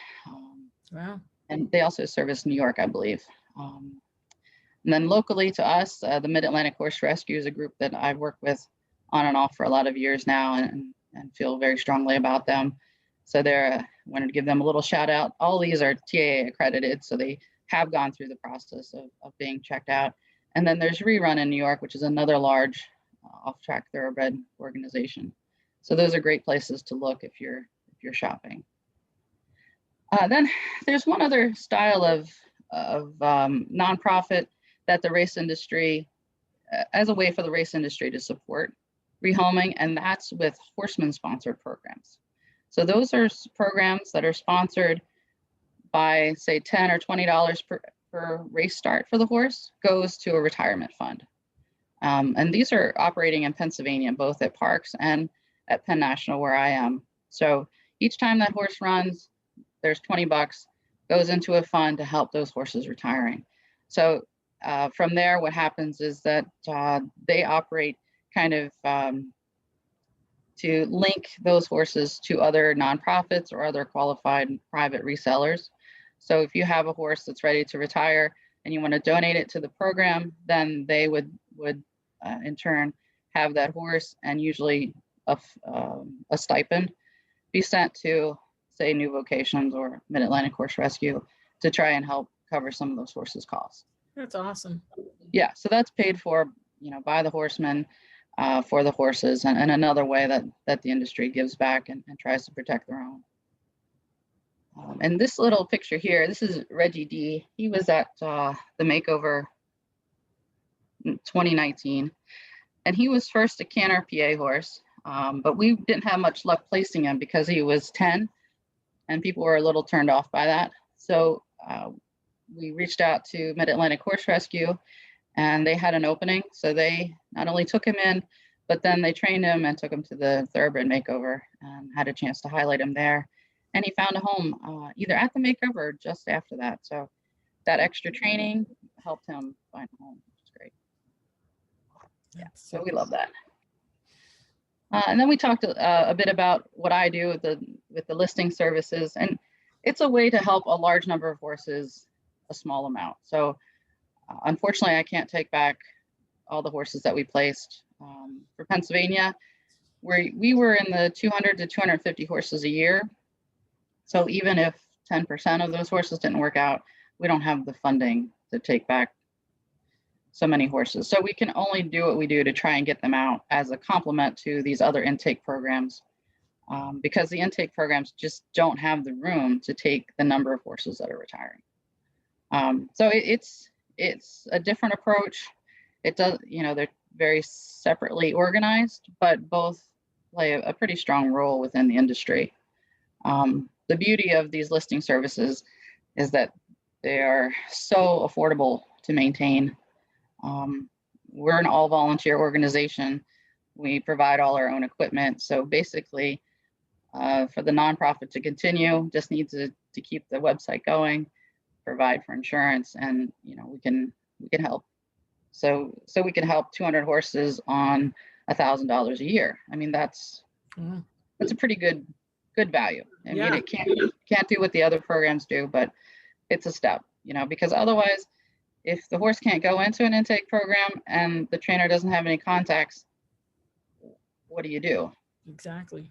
Wow. And they also service New York, I believe. And then locally to us, the Mid-Atlantic Horse Rescue is a group that I've worked with on and off for a lot of years now, and feel very strongly about them. So I wanted to give them a little shout out. All these are TAA accredited, so they have gone through the process of being checked out. And then there's Rerun in New York, which is another large off-track thoroughbred organization. So those are great places to look if you're shopping. Then there's one other style of nonprofit that the race industry, as a way for the race industry to support rehoming, and that's with horseman-sponsored programs. So those are programs that are sponsored by, say, $10 or $20 per race start for the horse, goes to a retirement fund. And these are operating in Pennsylvania, both at PARX and at Penn National, where I am. So each time that horse runs, there's 20 bucks, goes into a fund to help those horses retiring. So from there, what happens is that they operate kind of to link those horses to other nonprofits or other qualified private resellers. So if you have a horse that's ready to retire and you want to donate it to the program, then they would in turn have that horse and usually a stipend be sent to, say, New Vocations or Mid-Atlantic Horse Rescue to try and help cover some of those horses' costs. That's awesome. Yeah, so that's paid for, by the horsemen for the horses, and another way that the industry gives back and tries to protect their own. And this little picture here, this is Reggie D. He was at the makeover in 2019, and he was first a CANTER PA horse, but we didn't have much luck placing him because he was 10, and people were a little turned off by that. So we reached out to Mid-Atlantic Horse Rescue, and they had an opening. So they not only took him in, but then they trained him and took him to the Thoroughbred makeover and had a chance to highlight him there. And he found a home either at the makeover or just after that. So that extra training helped him find a home, which is great. Yeah, so we love that. And then we talked a bit about what I do with the listing services, and it's a way to help a large number of horses a small amount. So unfortunately, I can't take back all the horses that we placed. For Pennsylvania, we were in the 200 to 250 horses a year. So even if 10% of those horses didn't work out, we don't have the funding to take back so many horses. So we can only do what we do to try and get them out as a complement to these other intake programs, because the intake programs just don't have the room to take the number of horses that are retiring. So it's a different approach. It does, they're very separately organized, but both play a pretty strong role within the industry. The beauty of these listing services is that they are so affordable to maintain. We're an all volunteer organization. We provide all our own equipment. So basically, for the nonprofit to continue, just needs to keep the website going, provide for insurance, and we can help. So we can help 200 horses on $1,000 a year. I mean, that's a pretty good value. I mean, it can't do what the other programs do, but it's a step, because otherwise, if the horse can't go into an intake program and the trainer doesn't have any contacts, what do you do? Exactly.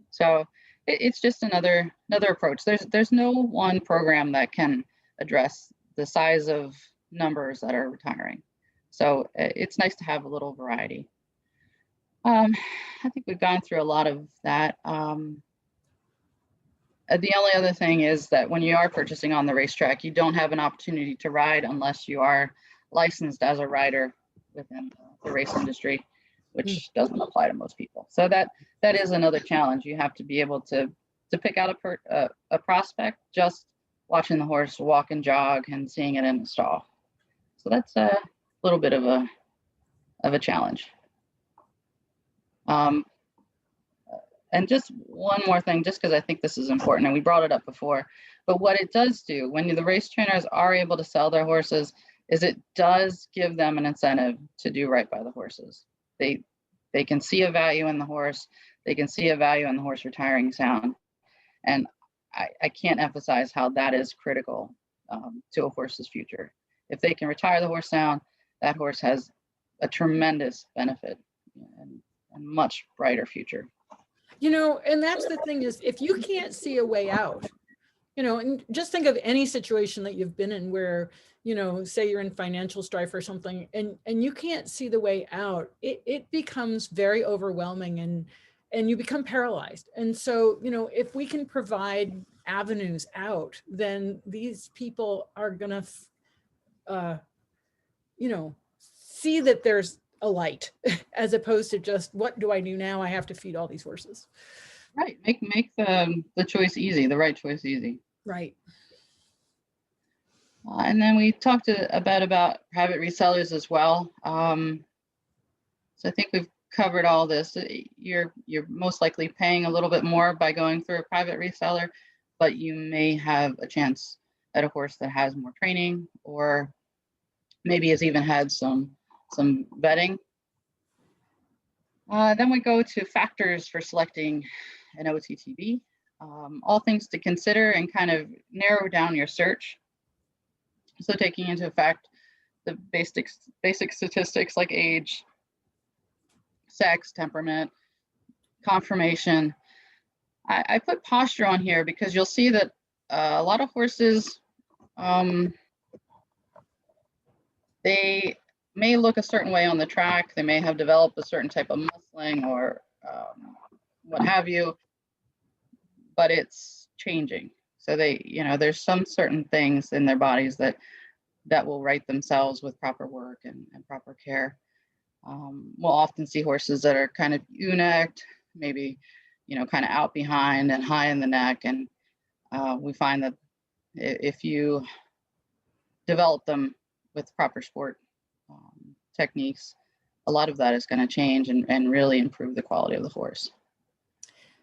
So it's just another approach. There's no one program that can address the size of numbers that are retiring. So it's nice to have a little variety. I think we've gone through a lot of that. The only other thing is that when you are purchasing on the racetrack, you don't have an opportunity to ride unless you are licensed as a rider within the race industry, which doesn't apply to most people. So that is another challenge. You have to be able to pick out a prospect just watching the horse walk and jog and seeing it in the stall. So that's a little bit of a challenge. And just one more thing, just because I think this is important, and we brought it up before, but what it does do when the race trainers are able to sell their horses is it does give them an incentive to do right by the horses. They can see a value in the horse. They can see a value in the horse retiring sound. And I can't emphasize how that is critical to a horse's future. If they can retire the horse sound, that horse has a tremendous benefit and a much brighter future. And that's the thing is, if you can't see a way out, And just think of any situation that you've been in where, say you're in financial strife or something, and you can't see the way out. It becomes very overwhelming, and you become paralyzed. And so, if we can provide avenues out, then these people are gonna, see that there's a light, as opposed to just, what do I do now? I have to feed all these horses. Right. Make the choice easy, the right choice easy. Right. And then we talked a bit about private resellers as well. So I think we've covered all this. You're most likely paying a little bit more by going through a private reseller, but you may have a chance at a horse that has more training, or maybe has even had some vetting. Then we go to factors for selecting an OTTB. All things to consider and kind of narrow down your search. So taking into effect the basic statistics like age, sex, temperament, conformation. I put posture on here because you'll see that a lot of horses, they may look a certain way on the track. They may have developed a certain type of muscling or what have you, but it's changing. So there's some certain things in their bodies that will right themselves with proper work and proper care. We'll often see horses that are kind of ewe-necked, maybe, kind of out behind and high in the neck. And we find that if you develop them with proper sport techniques, a lot of that is going to change and really improve the quality of the horse.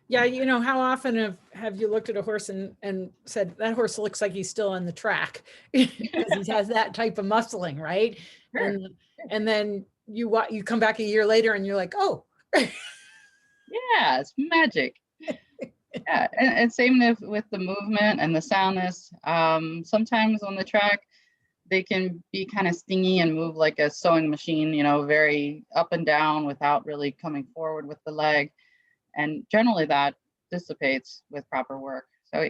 Yeah, how often have you looked at a horse and said, that horse looks like he's still on the track because he has that type of muscling, right? Sure. And then you come back a year later and you're like, oh. Yeah, it's magic. Yeah, and same with the movement and the soundness. Sometimes on the track, they can be kind of stingy and move like a sewing machine, very up and down without really coming forward with the leg. And generally that dissipates with proper work. So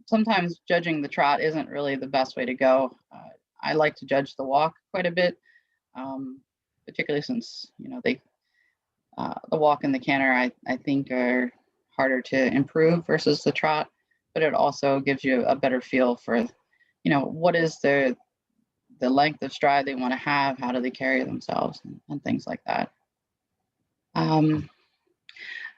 sometimes judging the trot isn't really the best way to go. I like to judge the walk quite a bit, particularly since, the walk and the canter, I think are harder to improve versus the trot, but it also gives you a better feel for, what is the length of stride they want to have, how do they carry themselves, and things like that.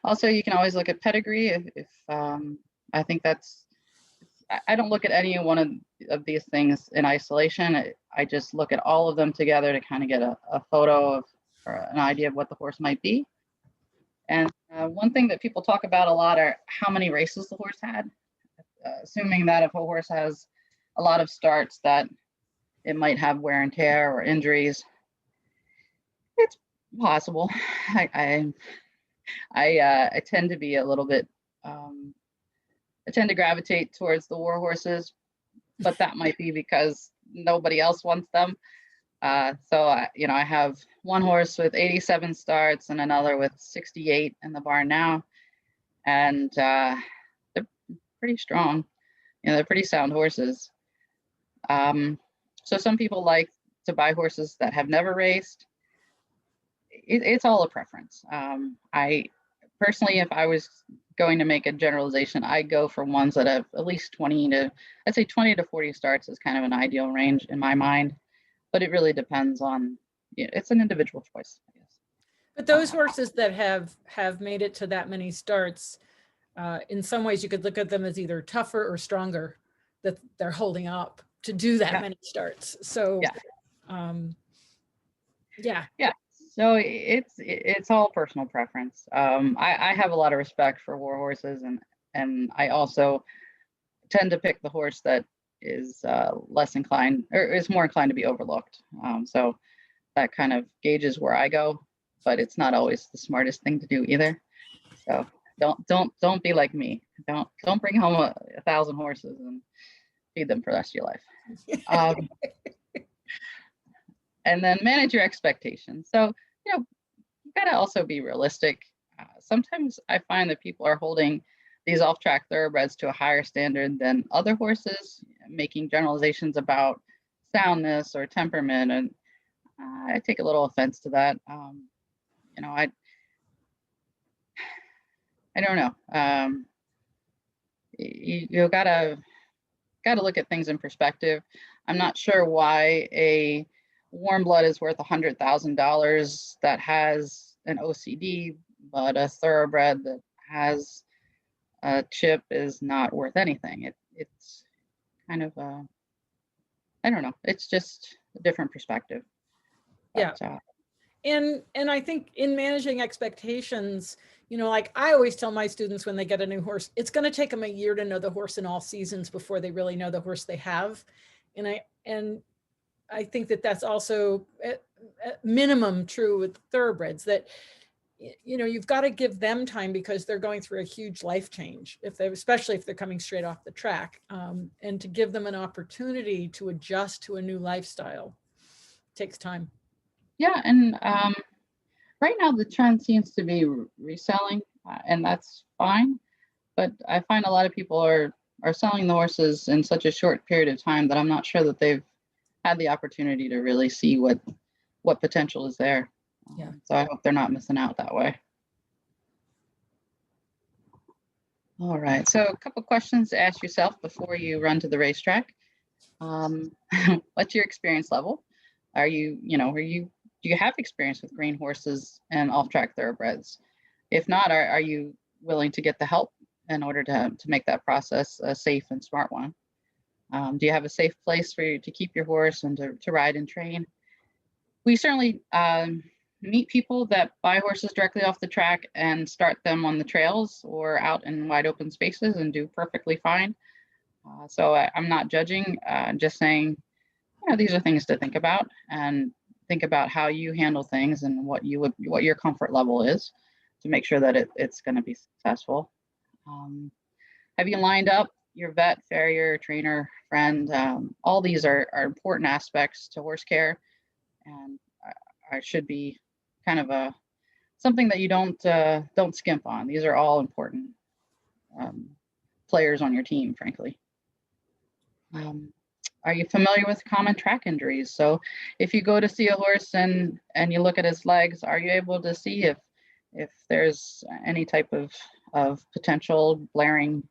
Also, you can always look at pedigree. If I think I don't look at any one of these things in isolation. I just look at all of them together to kind of get a photo of or an idea of what the horse might be. And one thing that people talk about a lot are how many races the horse had, assuming that if a horse has a lot of starts that it might have wear and tear or injuries. It's possible. I tend to be a little bit, I tend to gravitate towards the war horses, but that might be because nobody else wants them. So I have one horse with 87 starts and another with 68 in the barn now. And they're pretty strong. They're pretty sound horses. So some people like to buy horses that have never raced. It's all a preference. I personally, if I was going to make a generalization, I go for ones that have at least 20 to 40 starts is kind of an ideal range in my mind, but it really depends on, it's an individual choice, I guess. But those horses that have made it to that many starts, in some ways you could look at them as either tougher or stronger, that they're holding up to do that many starts. So yeah. So it's all personal preference. I have a lot of respect for war horses, and I also tend to pick the horse that is less inclined or is more inclined to be overlooked. So that kind of gauges where I go, but it's not always the smartest thing to do either. So don't be like me. Don't bring home 1,000 horses and feed them for the rest of your life. And then manage your expectations. So, you gotta also be realistic. Sometimes I find that people are holding these off-track thoroughbreds to a higher standard than other horses, making generalizations about soundness or temperament, and I take a little offense to that. You know, I don't know. You gotta look at things in perspective. I'm not sure why a warm blood is worth $100,000 that has an OCD, but a thoroughbred that has a chip is not worth anything. It's kind of I don't know. It's just a different perspective. Yeah. But, and I think in managing expectations, you know, like I always tell my students when they get a new horse, it's going to take them a year to know the horse in all seasons before they really know the horse they have. And I think that that's also at minimum true with thoroughbreds, that, you know, you've got to give them time because they're going through a huge life change, especially if they're coming straight off the track, and to give them an opportunity to adjust to a new lifestyle takes time. yeah, and right now the trend seems to be reselling, and that's fine. But I find a lot of people are selling the horses in such a short period of time that I'm not sure that they've had the opportunity to really see what potential is there. Yeah. So I hope they're not missing out that way. All right. So a couple questions to ask yourself before you run to the racetrack. What's your experience level? Do you have experience with green horses and off-track thoroughbreds? If not, are you willing to get the help in order to make that process a safe and smart one? Do you have a safe place for you to keep your horse and to ride and train? We certainly meet people that buy horses directly off the track and start them on the trails or out in wide open spaces and do perfectly fine. So I'm not judging, just saying, you know, these are things to think about, and think about how you handle things and what your comfort level is to make sure that it's going to be successful. Have you lined up your vet, farrier, trainer, friend? All these are important aspects to horse care, and should be kind of something that you don't skimp on. These are all important players on your team, frankly. Are you familiar with common track injuries? So if you go to see a horse and you look at his legs, are you able to see if there's any type of potential blaring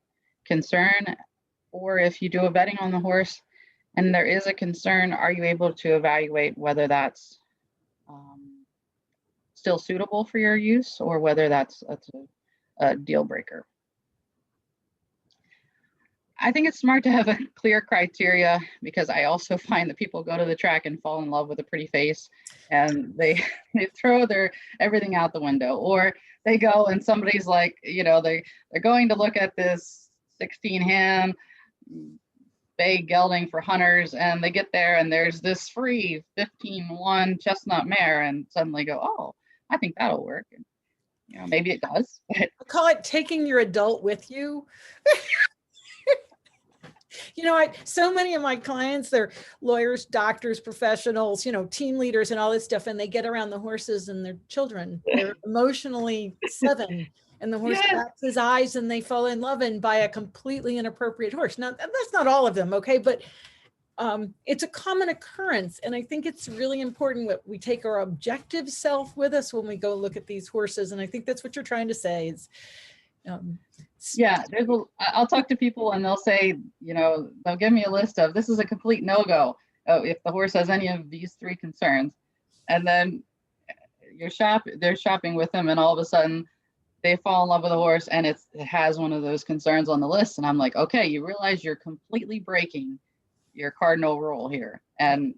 concern? Or if you do a vetting on the horse and there is a concern, are you able to evaluate whether that's still suitable for your use or whether that's a deal breaker? I think it's smart to have a clear criteria, because I also find that people go to the track and fall in love with a pretty face, and they throw their everything out the window, or they go and somebody's like, you know, they're going to look at this 16 hand bay gelding for hunters, and they get there and there's this free 15-1 chestnut mare, and suddenly go, oh, I think that'll work. And, you know, maybe it does. But I call it taking your adult with you. You know, so many of my clients, they're lawyers, doctors, professionals, you know, team leaders and all this stuff. And they get around the horses and their children. They're emotionally 7, and the horse bats his eyes and they fall in love and buy a completely inappropriate horse. Now, that's not all of them, okay? But it's a common occurrence. And I think it's really important that we take our objective self with us when we go look at these horses. And I think that's what you're trying to say is, yeah, I'll talk to people and they'll say, you know, they'll give me a list of, this is a complete no-go if the horse has any of these 3 concerns. And then they're shopping with them, and all of a sudden they fall in love with a horse and it has one of those concerns on the list. And I'm like, okay, you realize you're completely breaking your cardinal rule here, and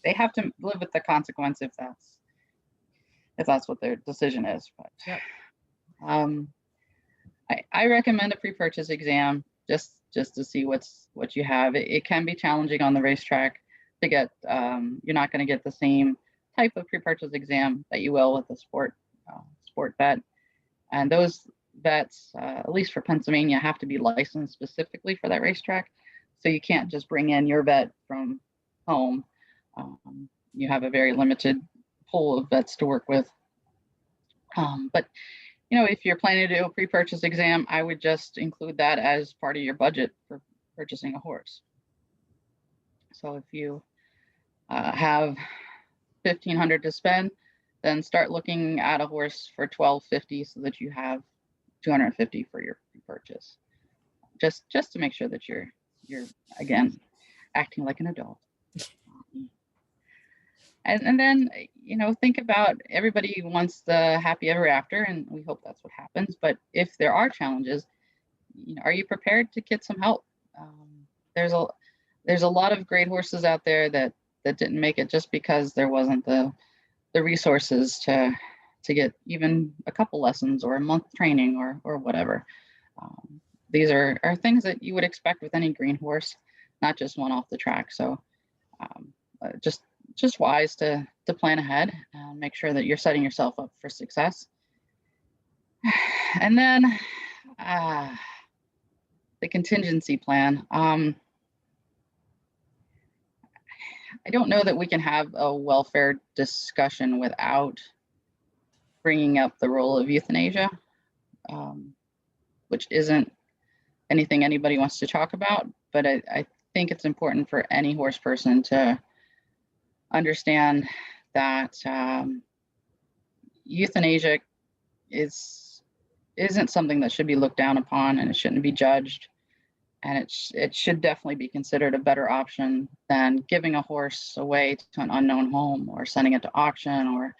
they have to live with the consequence if that's what their decision is. But yep. I recommend a pre-purchase exam just to see what you have. It can be challenging on the racetrack to get. You're not going to get the same type of pre-purchase exam that you will with a sport vet, and those vets, at least for Pennsylvania, have to be licensed specifically for that racetrack. So you can't just bring in your vet from home. You have a very limited pool of vets to work with. But if you're planning to do a pre-purchase exam, I would just include that as part of your budget for purchasing a horse. So if you have $1,500 to spend, then start looking at a horse for $1,250 so that you have $250 for your pre-purchase. Just to make sure that you're again acting like an adult. And then, think about, everybody wants the happy ever after, and we hope that's what happens. But if there are challenges, are you prepared to get some help? There's a lot of great horses out there that didn't make it just because there wasn't the resources to get even a couple lessons or a month training or whatever. These are things that you would expect with any green horse, not just one off the track. So just wise to plan ahead and make sure that you're setting yourself up for success. And then the contingency plan. I don't know that we can have a welfare discussion without bringing up the role of euthanasia, which isn't anything anybody wants to talk about, but I think it's important for any horse person to understand that euthanasia isn't something that should be looked down upon, and it shouldn't be judged. And it should definitely be considered a better option than giving a horse away to an unknown home or sending it to auction or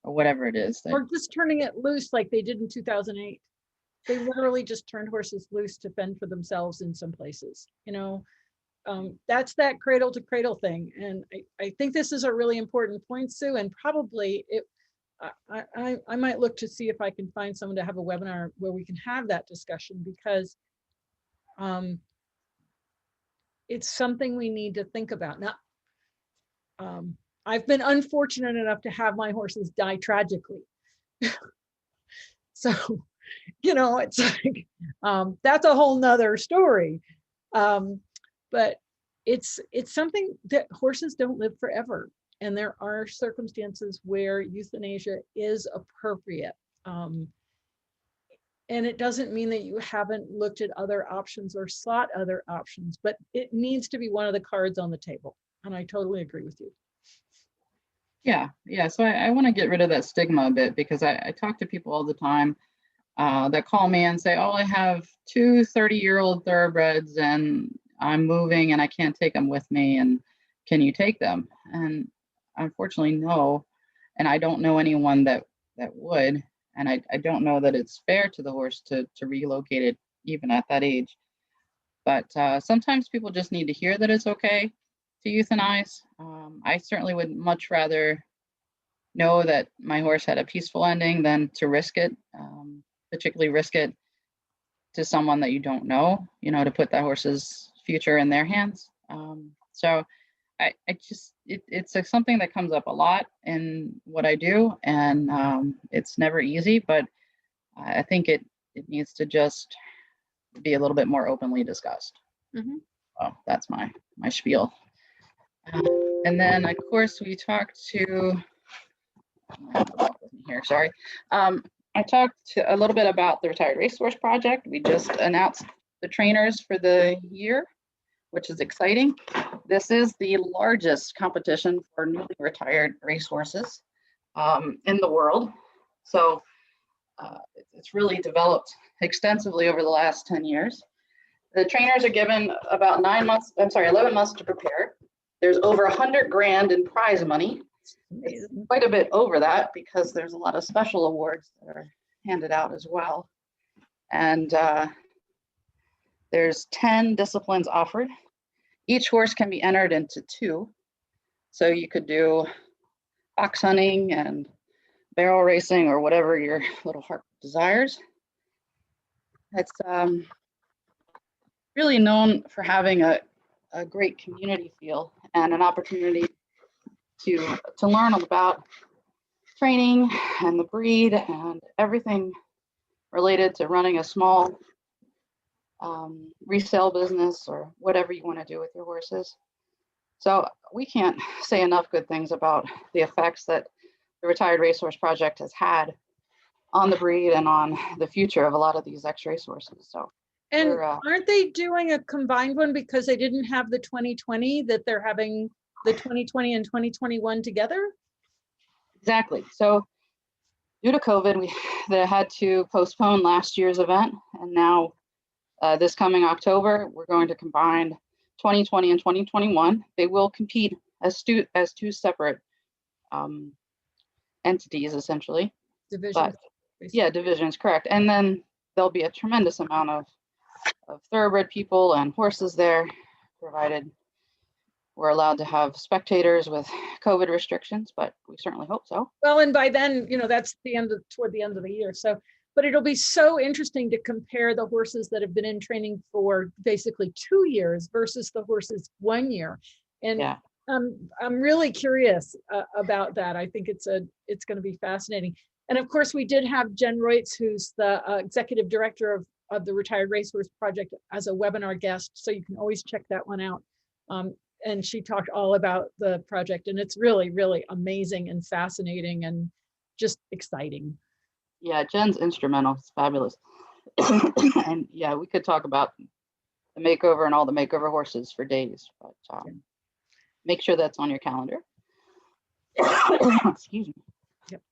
whatever it is. Or just turning it loose like they did in 2008. They literally just turned horses loose to fend for themselves in some places. That's that cradle to cradle thing. And I think this is a really important point, Sue, and probably I might look to see if I can find someone to have a webinar where we can have that discussion, because it's something we need to think about. Now, I've been unfortunate enough to have my horses die tragically. So, it's like, that's a whole nother story. But it's something that horses don't live forever. And there are circumstances where euthanasia is appropriate. And it doesn't mean that you haven't looked at other options or sought other options, but it needs to be one of the cards on the table. And I totally agree with you. Yeah. So I want to get rid of that stigma a bit, because I talk to people all the time that call me and say, oh, I have two 30-year-old thoroughbreds and I'm moving and I can't take them with me, and can you take them? And unfortunately, no. And I don't know anyone that would. And I don't know that it's fair to the horse to relocate it even at that age. But sometimes people just need to hear that it's okay to euthanize. I certainly would much rather know that my horse had a peaceful ending than to risk it, particularly risk it to someone that you don't know, to put that horse's future in their hands. So it's something that comes up a lot in what I do, and it's never easy, but I think it needs to just be a little bit more openly discussed. Mm-hmm. Well, that's my spiel. And then, of course, we talked to here. Sorry, I talked a little bit about the Retired Racehorse Project. We just announced the trainers for the year, which is exciting. This is the largest competition for newly retired racehorses in the world. So it's really developed extensively over the last 10 years. The trainers are given about 11 months to prepare. There's over 100 grand in prize money. It's quite a bit over that because there's a lot of special awards that are handed out as well. And there's 10 disciplines offered. Each horse can be entered into 2. So you could do fox hunting and barrel racing or whatever your little heart desires. It's really known for having a great community feel and an opportunity to learn about training and the breed and everything related to running a small resale business or whatever you want to do with your horses. So we can't say enough good things about the effects that the Retired Racehorse Project has had on the breed and on the future of a lot of these ex-racehorses. So, and aren't they doing a combined one because they didn't have the 2020, that they're having the 2020 and 2021 together? Exactly. So due to COVID, they had to postpone last year's event, and now this coming October, we're going to combine 2020 and 2021. They will compete as two separate entities, essentially. Divisions. But yeah, divisions, correct. And then there'll be a tremendous amount of thoroughbred people and horses there, provided we're allowed to have spectators with COVID restrictions, but we certainly hope so. Well, and by then, that's toward the end of the year. So, but it'll be so interesting to compare the horses that have been in training for basically 2 years versus the horses 1 year. And yeah. I'm really curious about that. I think it's going to be fascinating. And of course, we did have Jen Reutz, who's the executive director of the Retired Racehorse Project, as a webinar guest. So you can always check that one out. And she talked all about the project, and it's really, really amazing and fascinating and just exciting. Yeah, Jen's instrumental. It's fabulous. And yeah, we could talk about the makeover and all the makeover horses for days, but make sure that's on your calendar. Excuse me. Yep.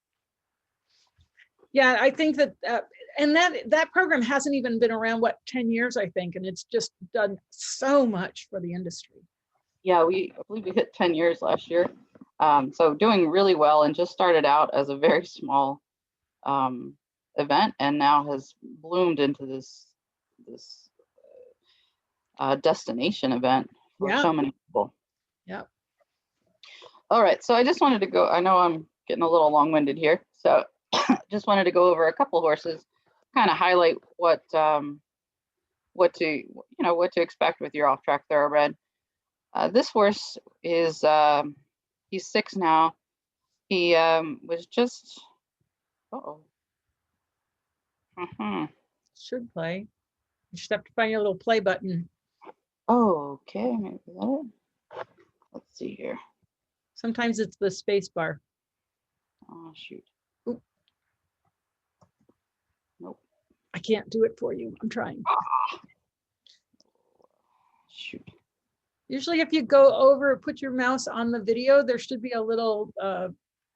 Yeah, I think that, and that program hasn't even been around, 10 years, I think, and it's just done so much for the industry. Yeah, I believe we hit 10 years last year. So doing really well, and just started out as a very small event, and now has bloomed into this destination event for so many people. Yeah. All right, so I just wanted to go, I know I'm getting a little long-winded here, so just wanted to go over a couple horses, kind of highlight what to expect with your off-track thoroughbred. This horse is he's 6 now. He was just should play. You just have to find your little play button. Oh, okay, maybe that. Let's see here. Sometimes it's the space bar. Oh shoot. Oop. Nope. I can't do it for you. I'm trying. Shoot. Usually if you go over, put your mouse on the video, there should be a little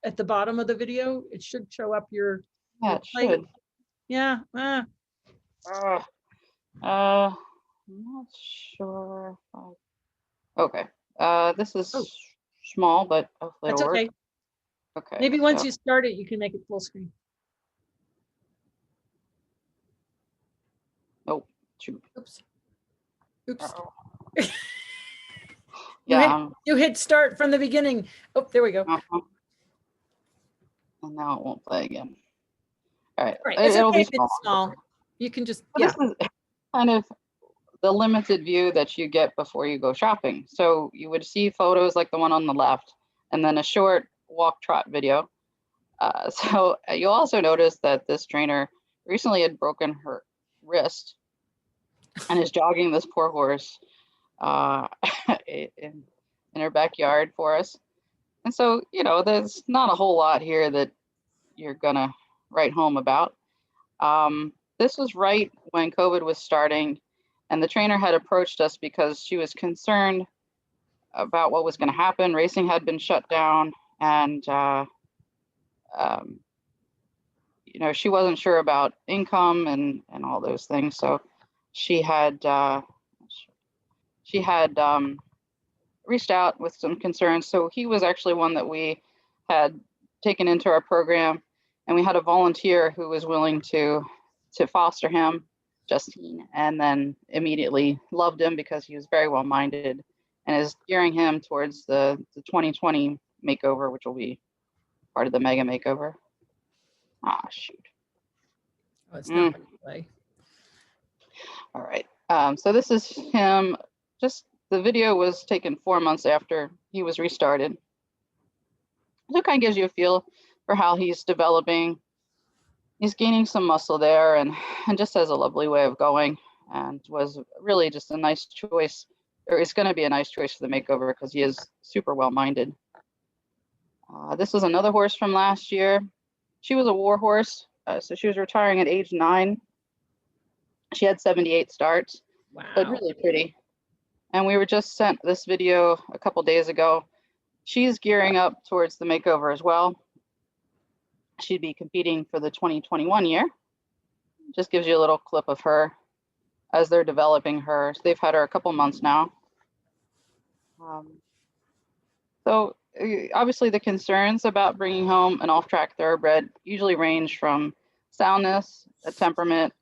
at the bottom of the video. It should show up your it should. Yeah. I'm not sure. Okay. This is small, but hopefully that's it'll okay. work. Okay. Maybe once you start it, you can make it full screen. Oh, shoot. Oops. Oops. Yeah. You hit start from the beginning. Oh, there we go. And now it won't play again. All right. It's okay if it's small. You can just, This is kind of the limited view that you get before you go shopping. So you would see photos like the one on the left, and then a short walk trot video. So you'll also notice that this trainer recently had broken her wrist and is jogging this poor horse in her backyard for us. And so, there's not a whole lot here that you're gonna write home about. This was right when COVID was starting, and the trainer had approached us because she was concerned about what was going to happen. Racing had been shut down, and she wasn't sure about income and all those things. So she had reached out with some concerns. So he was actually one that we had taken into our program, and we had a volunteer who was willing to foster him, Justine, and then immediately loved him because he was very well-minded, and is gearing him towards the 2020 makeover, which will be part of the mega makeover. Ah, shoot. Oh, it's not going to play. All right. So this is him. Just the video was taken 4 months after he was restarted. So it kind of gives you a feel for how he's developing. He's gaining some muscle there, and just has a lovely way of going, and was really just a nice choice, or it's going to be a nice choice for the makeover because he is super well-minded. This is another horse from last year. She was a war horse, So she was retiring at age 9. She had 78 starts, but Wow. really pretty. And we were just sent this video a couple days ago. She's gearing up towards the makeover as well. She'd be competing for the 2021 year. Just gives you a little clip of her as they're developing her. So they've had her a couple months now. So obviously the concerns about bringing home an off-track thoroughbred usually range from soundness, a temperament,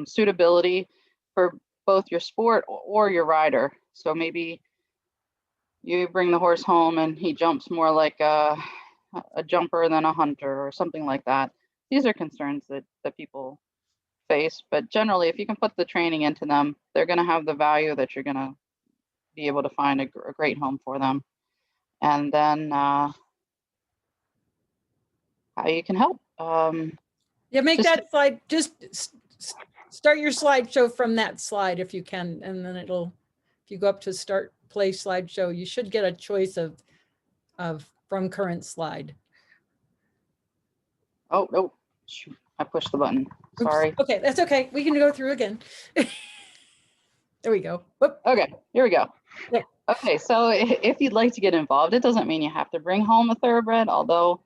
suitability for both your sport or your rider. So maybe you bring the horse home and he jumps more like a jumper than a hunter or something like that. These are concerns that people face, but generally if you can put the training into them, they're going to have the value that you're going to be able to find a great home for them. And then how you can help. Yeah, make that slide, just start your slideshow from that slide if you can, and then it'll, if you go up to start play slideshow, you should get a choice of from current slide. Oh, no, shoot, I pushed the button. Sorry. Oops. Okay, that's okay. We can go through again. There we go. Whoop. Okay, here we go. Yeah. Okay, so if you'd like to get involved, it doesn't mean you have to bring home a thoroughbred, although,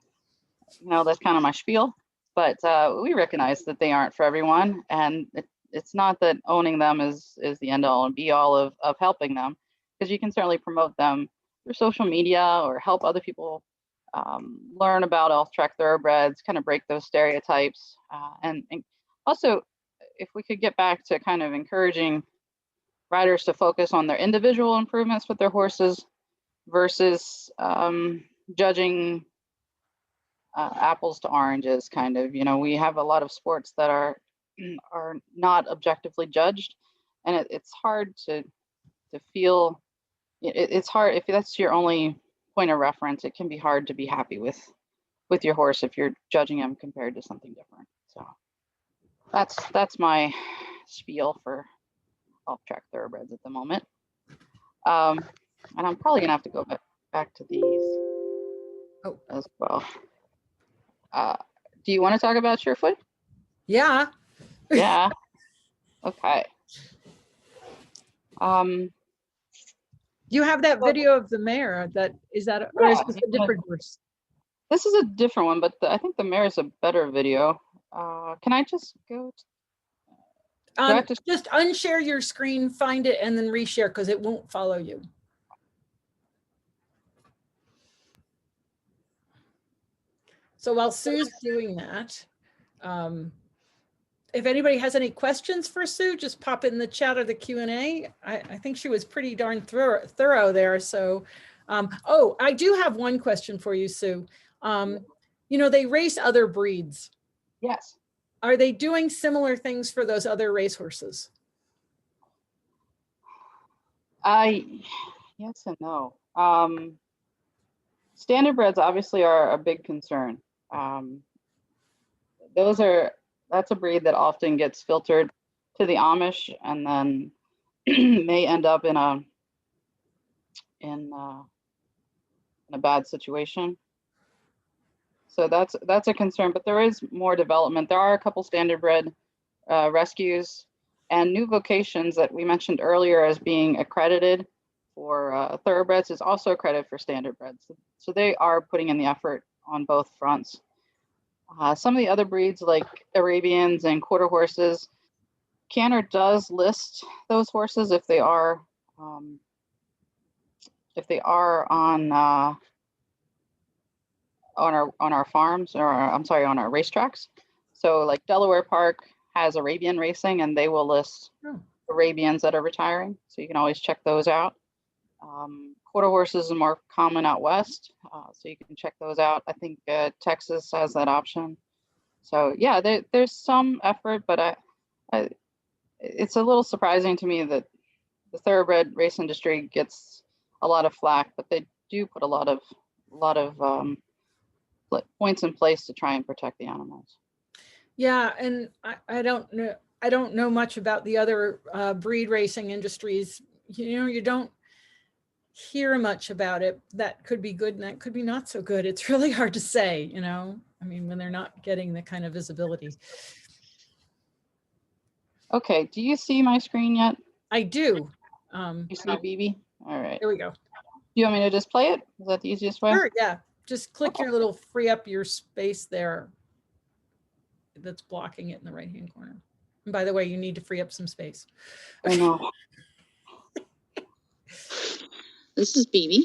you know, that's kind of my spiel. But we recognize that they aren't for everyone, and it's not that owning them is the end all and be all of helping them, because you can certainly promote them through social media or help other people learn about off-track thoroughbreds, kind of break those stereotypes, and also if we could get back to kind of encouraging riders to focus on their individual improvements with their horses versus judging apples to oranges, kind of. You know, we have a lot of sports that are not objectively judged, and it's hard to feel. It's hard if that's your only point of reference. It can be hard to be happy with your horse if you're judging him compared to something different. So that's my spiel for off-track thoroughbreds at the moment. And I'm probably gonna have to go back to these as well. Do you want to talk about Surefoot? Yeah. Yeah. Okay. You have that video of the mare. That is that, or is this a different horse? This is a different one, but I think the mare is a better video. Can I just go? Just unshare your screen, find it, and then reshare, because it won't follow you. So while Sue's doing that, if anybody has any questions for Sue, just pop it in the chat or the Q&A. I think she was pretty darn thorough there. So, oh, I do have one question for you, Sue. You know, they race other breeds. Yes. Are they doing similar things for those other racehorses? Yes and no. Standardbreds obviously are a big concern. That's a breed that often gets filtered to the Amish and then may end up in a bad situation. So that's a concern, but there is more development. There are a couple standardbred rescues and new vocations that we mentioned earlier as being accredited for thoroughbreds is also accredited for standardbreds. So they are putting in the effort on both fronts. Some of the other breeds like Arabians and quarter horses, Canter does list those horses if they are on our farms, or I'm sorry, on our racetracks. So like Delaware Park has Arabian racing, and they will list Arabians that are retiring. So you can always check those out. Quarter horses are more common out west, so you can check those out. I think Texas has that option. So yeah, there's some effort, but it's a little surprising to me that the thoroughbred race industry gets a lot of flack, but they do put a lot of points in place to try and protect the animals. Yeah, and I don't know much about the other breed racing industries. You know, you don't hear much about it. That could be good and that could be not so good. It's really hard to say, you know. I mean, when they're not getting the kind of visibility. Okay, do you see my screen yet? I do. You see BB? All right. Here we go. Do you want me to just play it? Is that the easiest way? Sure, yeah. Just click your little free up your space there that's blocking it in the right-hand corner. And by the way, you need to free up some space. I know. This is BB.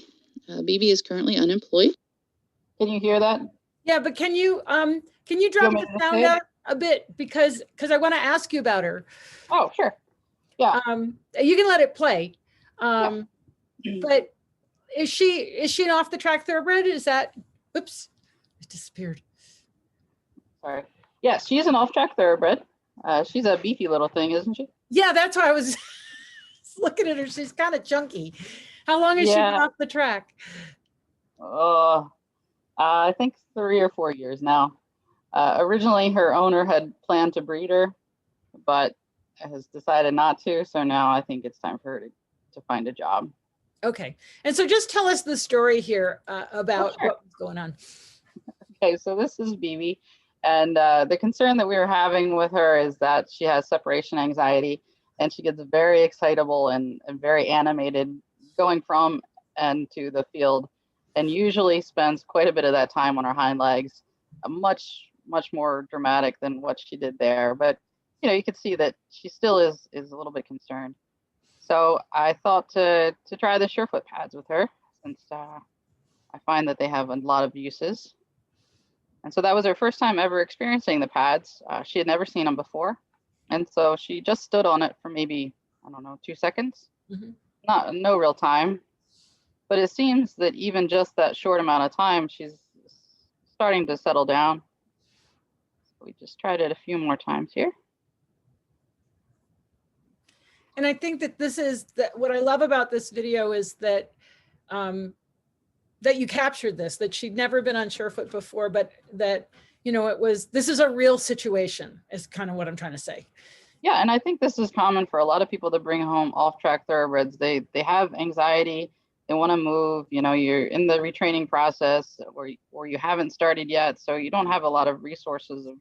BB is currently unemployed. Can you hear that? Yeah, but can you drop the sound out a bit because I want to ask you about her. Oh, sure. Yeah. You can let it play. But is she an off the track thoroughbred? Is that, oops, it disappeared. Sorry. Yes, she's an off track thoroughbred. She's a beefy little thing, isn't she? Yeah, that's why I was looking at her. She's kind of chunky. How long has she been off the track? I think 3 or 4 years now. Originally, her owner had planned to breed her, but has decided not to. So now I think it's time for her to find a job. Okay. And so just tell us the story here about what's going on. Okay, so this is BB. And the concern that we were having with her is that she has separation anxiety, and she gets very excitable and very animated going from and to the field, and usually spends quite a bit of that time on her hind legs, much more dramatic than what she did there. But you could see that she still is a little bit concerned. So I thought to try the Surefoot pads with her, since I find that they have a lot of uses. And so that was her first time ever experiencing the pads. She had never seen them before. And so she just stood on it for maybe, I don't know, 2 seconds. Mm-hmm. No real time. But it seems that even just that short amount of time, she's starting to settle down. So we just tried it a few more times here. And I think that what I love about this video is that that you captured that she'd never been on Surefoot before, but that, this is a real situation is kind of what I'm trying to say. Yeah, and I think this is common for a lot of people that bring home off-track thoroughbreds. They have anxiety, they want to move, you're in the retraining process or you haven't started yet, so you don't have a lot of resources of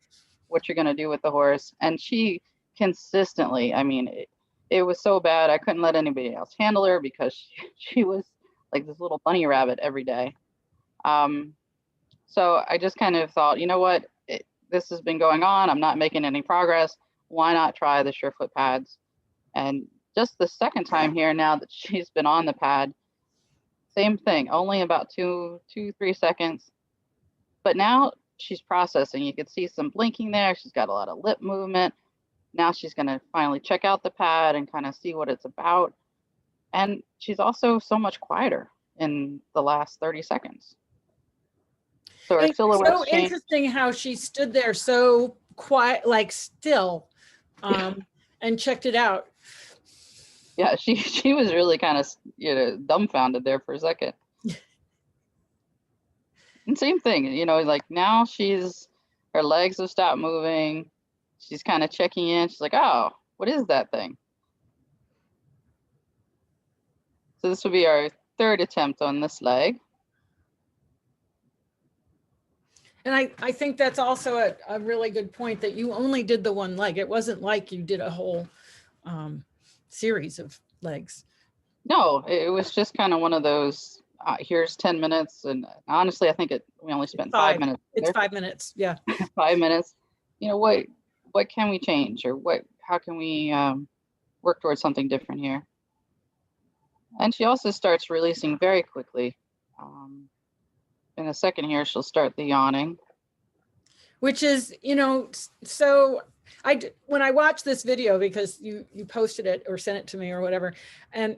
what you're going to do with the horse. And she consistently, I mean, it was so bad, I couldn't let anybody else handle her because she was like this little bunny rabbit every day. So I just kind of thought, you know what, this has been going on. I'm not making any progress. Why not try the Surefoot pads? And just the second time here now that she's been on the pad, same thing, only about 2, 3 seconds. But now she's processing. You could see some blinking there. She's got a lot of lip movement. Now she's going to finally check out the pad and kind of see what it's about. And she's also so much quieter in the last 30 seconds. So her silhouette so interesting how she stood there so quiet, like still, and checked it out. Yeah, she was really kind of dumbfounded there for a second. And same thing, like now her legs have stopped moving. She's kind of checking in. She's like, oh, what is that thing? So this will be our third attempt on this leg. And I think that's also a really good point that you only did the one leg. It wasn't like you did a whole series of legs. No, it was just kind of one of those, here's 10 minutes. And honestly, I think we only spent 5 minutes. It's 5 minutes, yeah. 5 minutes. What can we change, or how can we work towards something different here? And she also starts releasing very quickly. In a second here, she'll start the yawning. Which is, so when I watched this video, because you posted it or sent it to me or whatever, and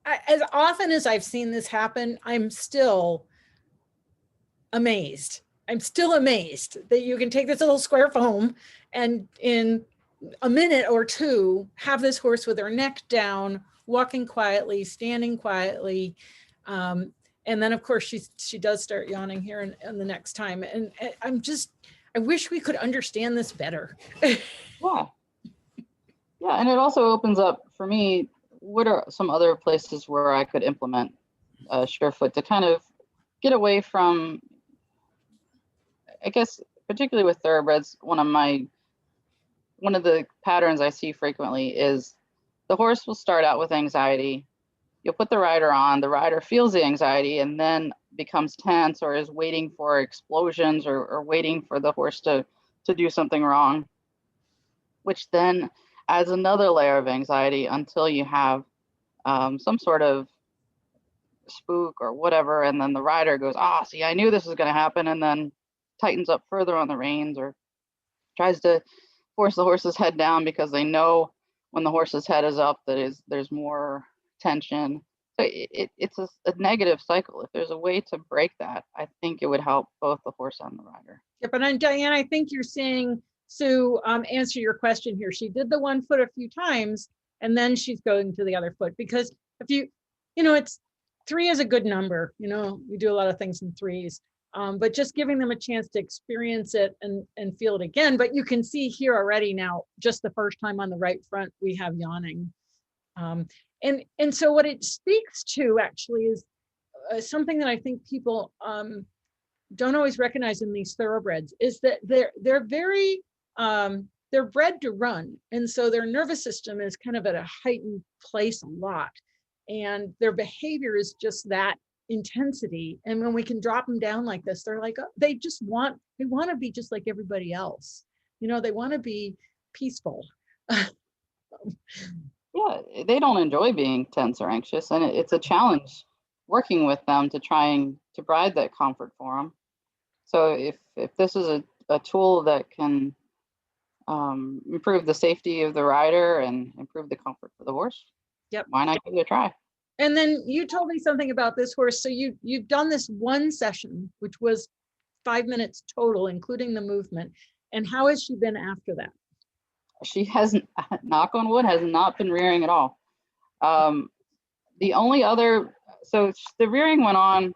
as often as I've seen this happen, I'm still amazed. I'm still amazed that you can take this little square foam and in a minute or two have this horse with her neck down, walking quietly, standing quietly. And then of course she does start yawning here and the next time. And I wish we could understand this better. Yeah, and it also opens up for me, what are some other places where I could implement Surefoot to kind of get away from, I guess, particularly with thoroughbreds, one of the patterns I see frequently is the horse will start out with anxiety. You'll put the rider on, the rider feels the anxiety and then becomes tense or is waiting for explosions or waiting for the horse to do something wrong, which then adds another layer of anxiety until you have some sort of spook or whatever. And then the rider goes, see, I knew this was going to happen, and then tightens up further on the reins or tries to force the horse's head down because they know when the horse's head is up there's more tension. So it's a negative cycle. If there's a way to break that, I think it would help both the horse and the rider. Yeah, but Diane, I think you're saying, Sue, answer your question here. She did the 1 foot a few times and then she's going to the other foot, because if it's 3 is a good number. We do a lot of things in 3s. But just giving them a chance to experience it and feel it again. But you can see here already now, just the first time on the right front, we have yawning. And so what it speaks to actually is something that I think people don't always recognize in these thoroughbreds is that they're very, they're bred to run. And so their nervous system is kind of at a heightened place a lot. And their behavior is just that intensity. And when we can drop them down like this, they're like, they want to be just like everybody else. They want to be peaceful. Yeah, they don't enjoy being tense or anxious, and it's a challenge working with them to try and to provide that comfort for them. So if this is a tool that can improve the safety of the rider and improve the comfort for the horse, yep, why not give it a try? And then you told me something about this horse. So you've done this one session, which was 5 minutes total, including the movement. And how has she been after that? She hasn't, knock on wood, has not been rearing at all. The only other, so the rearing went on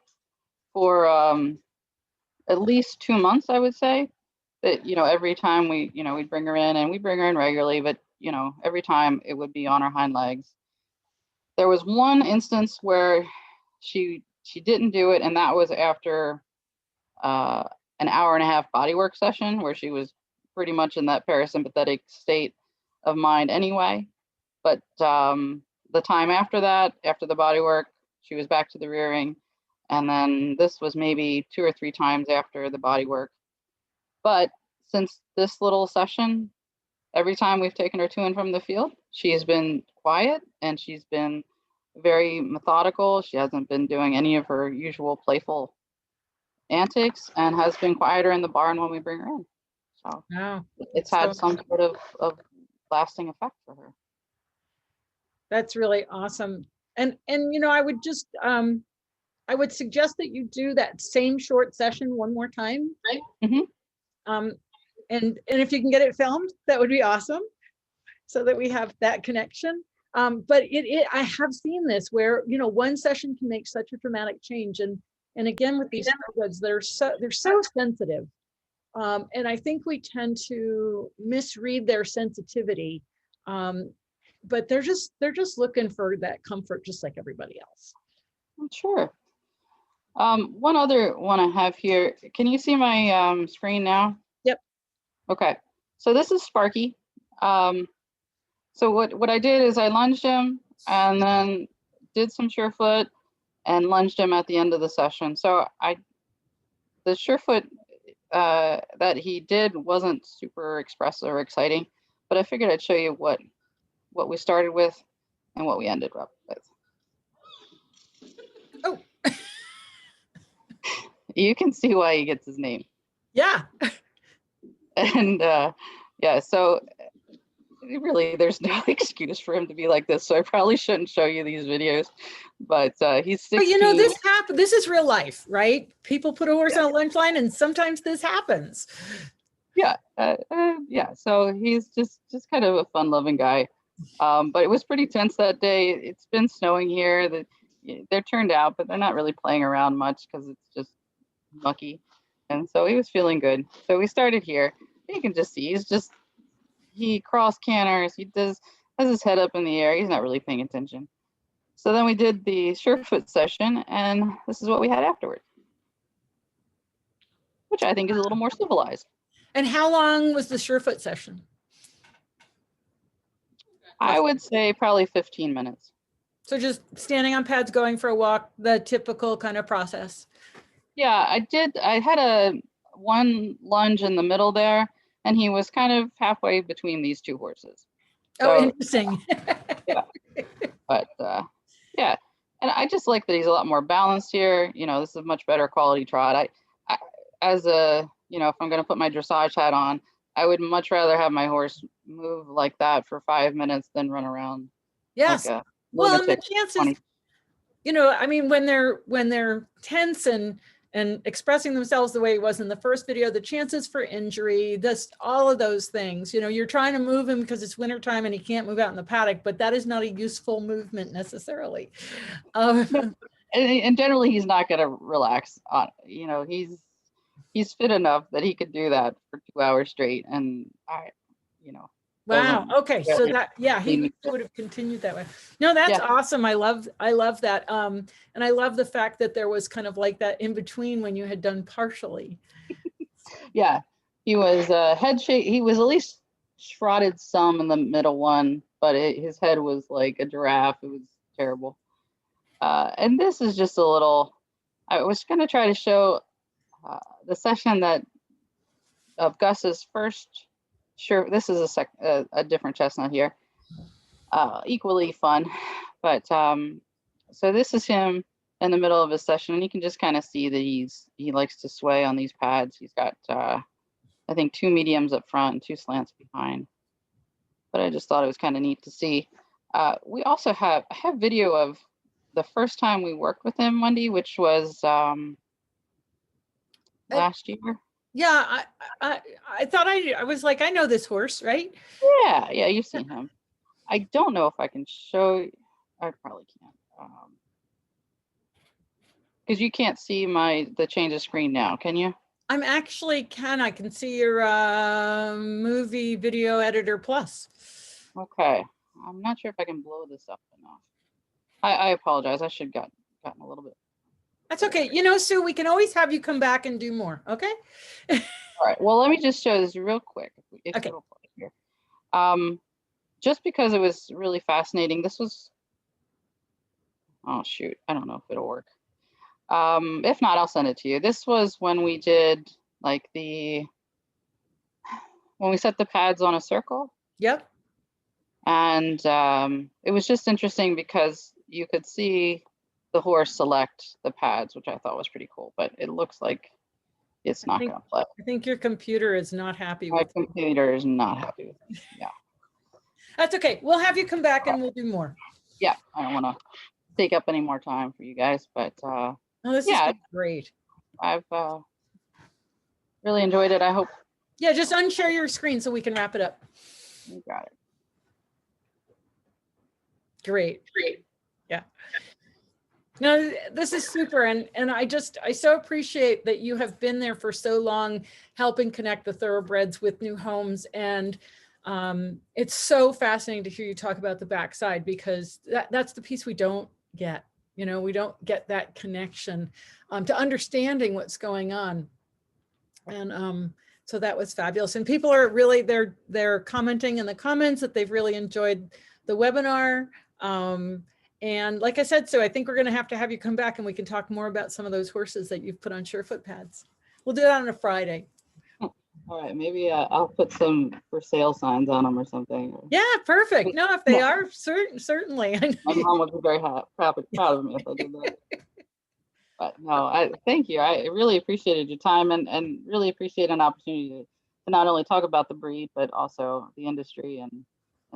for at least 2 months, I would say. That, every time we'd bring her in, and we bring her in regularly, but, every time it would be on her hind legs. There was one instance where she didn't do it, and that was after an hour-and-a-half bodywork session where she was pretty much in that parasympathetic state of mind anyway. But the time after that, after the bodywork, she was back to the rearing, and then this was maybe 2 or 3 times after the bodywork. But since this little session, every time we've taken her to and from the field, she's been quiet and she's been very methodical. She hasn't been doing any of her usual playful antics and has been quieter in the barn when we bring her in. So it's had some sort of lasting effect for her. That's really awesome. And I would just I would suggest that you do that same short session one more time. Right. Mm-hmm. And if you can get it filmed, that would be awesome, so that we have that connection. But I have seen this where, one session can make such a dramatic change. And again, with these thoroughbreds, they're so sensitive. And I think we tend to misread their sensitivity. But they're just looking for that comfort, just like everybody else. Sure. One other one I have here. Can you see my screen now? Yep. Okay. So this is Sparky. So what I did is I lunged him and then did some surefoot and lunged him at the end of the session. So the surefoot that he did wasn't super expressive or exciting, but I figured I'd show you what we started with and what we ended up with. Oh. You can see why he gets his name. Yeah. And yeah, so really there's no excuse for him to be like this, so I probably shouldn't show you these videos, but he's 16. But this happens. This is real life, right? People put a horse on a lunge line and sometimes this happens. Yeah. Yeah, so he's just kind of a fun-loving guy. But it was pretty tense that day. It's been snowing here. They're turned out, but they're not really playing around much because it's just mucky. And so he was feeling good. So we started here. You can just see he cross canters. He has his head up in the air. He's not really paying attention. So then we did the surefoot session, and this is what we had afterwards, which I think is a little more civilized. And how long was the Surefoot session? I would say probably 15 minutes. So just standing on pads, going for a walk, the typical kind of process. Yeah, I had one lunge in the middle there, and he was kind of halfway between these two horses. So, oh, interesting. Yeah. But yeah, and I just like that he's a lot more balanced here. You know, this is a much better quality trot. I as a, you know, if I'm going to put my dressage hat on, I would much rather have my horse move like that for 5 minutes than run around. Yes. Like well, and the chances, you know, I mean, when they're tense and expressing themselves the way it was in the first video, the chances for injury, all of those things, you know, you're trying to move him because it's wintertime and he can't move out in the paddock, but that is not a useful movement necessarily. And generally he's not going to relax on, you know, he's fit enough that he could do that for 2 hours straight. And you know. Wow. Okay. So that, yeah, he would have continued that way. No, that's awesome. I love that. And I love the fact that there was kind of like that in between when you had done partially. Yeah, he was head shape. He was at least shrouded some in the middle one, but his head was like a giraffe. It was terrible. And this is just a little, I was going to try to show the session of Gus's first. Sure, this is a different chestnut here, equally fun, but so this is him in the middle of his session, and you can just kind of see that he likes to sway on these pads. He's got I think 2 mediums up front and 2 slants behind, but I just thought it was kind of neat to see. We also have video of the first time we worked with him, Wendy, which was last year. Yeah, I thought I was like, I know this horse, right? Yeah, you've seen him. I don't know if I can show. I probably can't, because you can't see the change of screen now, can you? I can see your movie video editor plus. Okay, I'm not sure if I can blow this up enough. I apologize. I should have gotten a little bit. That's okay. You know, Sue, we can always have you come back and do more. Okay. All right. Well, let me just show this real quick. Okay. Here. Just because it was really fascinating. This was, oh shoot, I don't know if it'll work. If not, I'll send it to you. This was when we did like when we set the pads on a circle. Yep. And it was just interesting because you could see the horse select the pads, which I thought was pretty cool, but it looks like it's not going to play. I think your computer is not happy with My computer is not happy with it. Yeah. That's okay. We'll have you come back and we'll do more. Yeah. I don't want to take up any more time for you guys, but this is great. I've really enjoyed it. I hope. Yeah, just unshare your screen so we can wrap it up. You got it. Great. Yeah. No, this is super. And I so appreciate that you have been there for so long, helping connect the thoroughbreds with new homes. And it's so fascinating to hear you talk about the backside, because that's the piece we don't get. You know, we don't get that connection to understanding what's going on. And so that was fabulous. And people are really, they're commenting in the comments that they've really enjoyed the webinar. And like I said, so I think we're going to have you come back and we can talk more about some of those horses that you've put on Surefoot pads. We'll do that on a Friday. All right, maybe I'll put some for sale signs on them or something. Yeah, perfect. No, if they are, certainly. My mom would be very proud of me if I did that. But no, thank you. I really appreciated your time and really appreciate an opportunity to not only talk about the breed, but also the industry and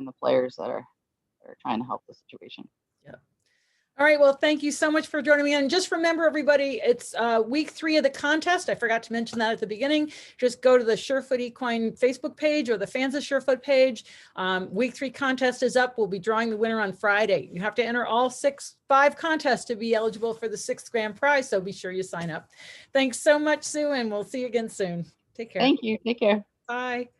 the players that are trying to help the situation. Yeah. All right. Well, thank you so much for joining me. And just remember, everybody, it's week 3 of the contest. I forgot to mention that at the beginning. Just go to the Surefoot Equine Facebook page or the Fans of Surefoot page. Week 3 contest is up. We'll be drawing the winner on Friday. You have to enter all 5 contests to be eligible for the 6th grand prize. So be sure you sign up. Thanks so much, Sue, and we'll see you again soon. Take care. Thank you. Take care. Bye.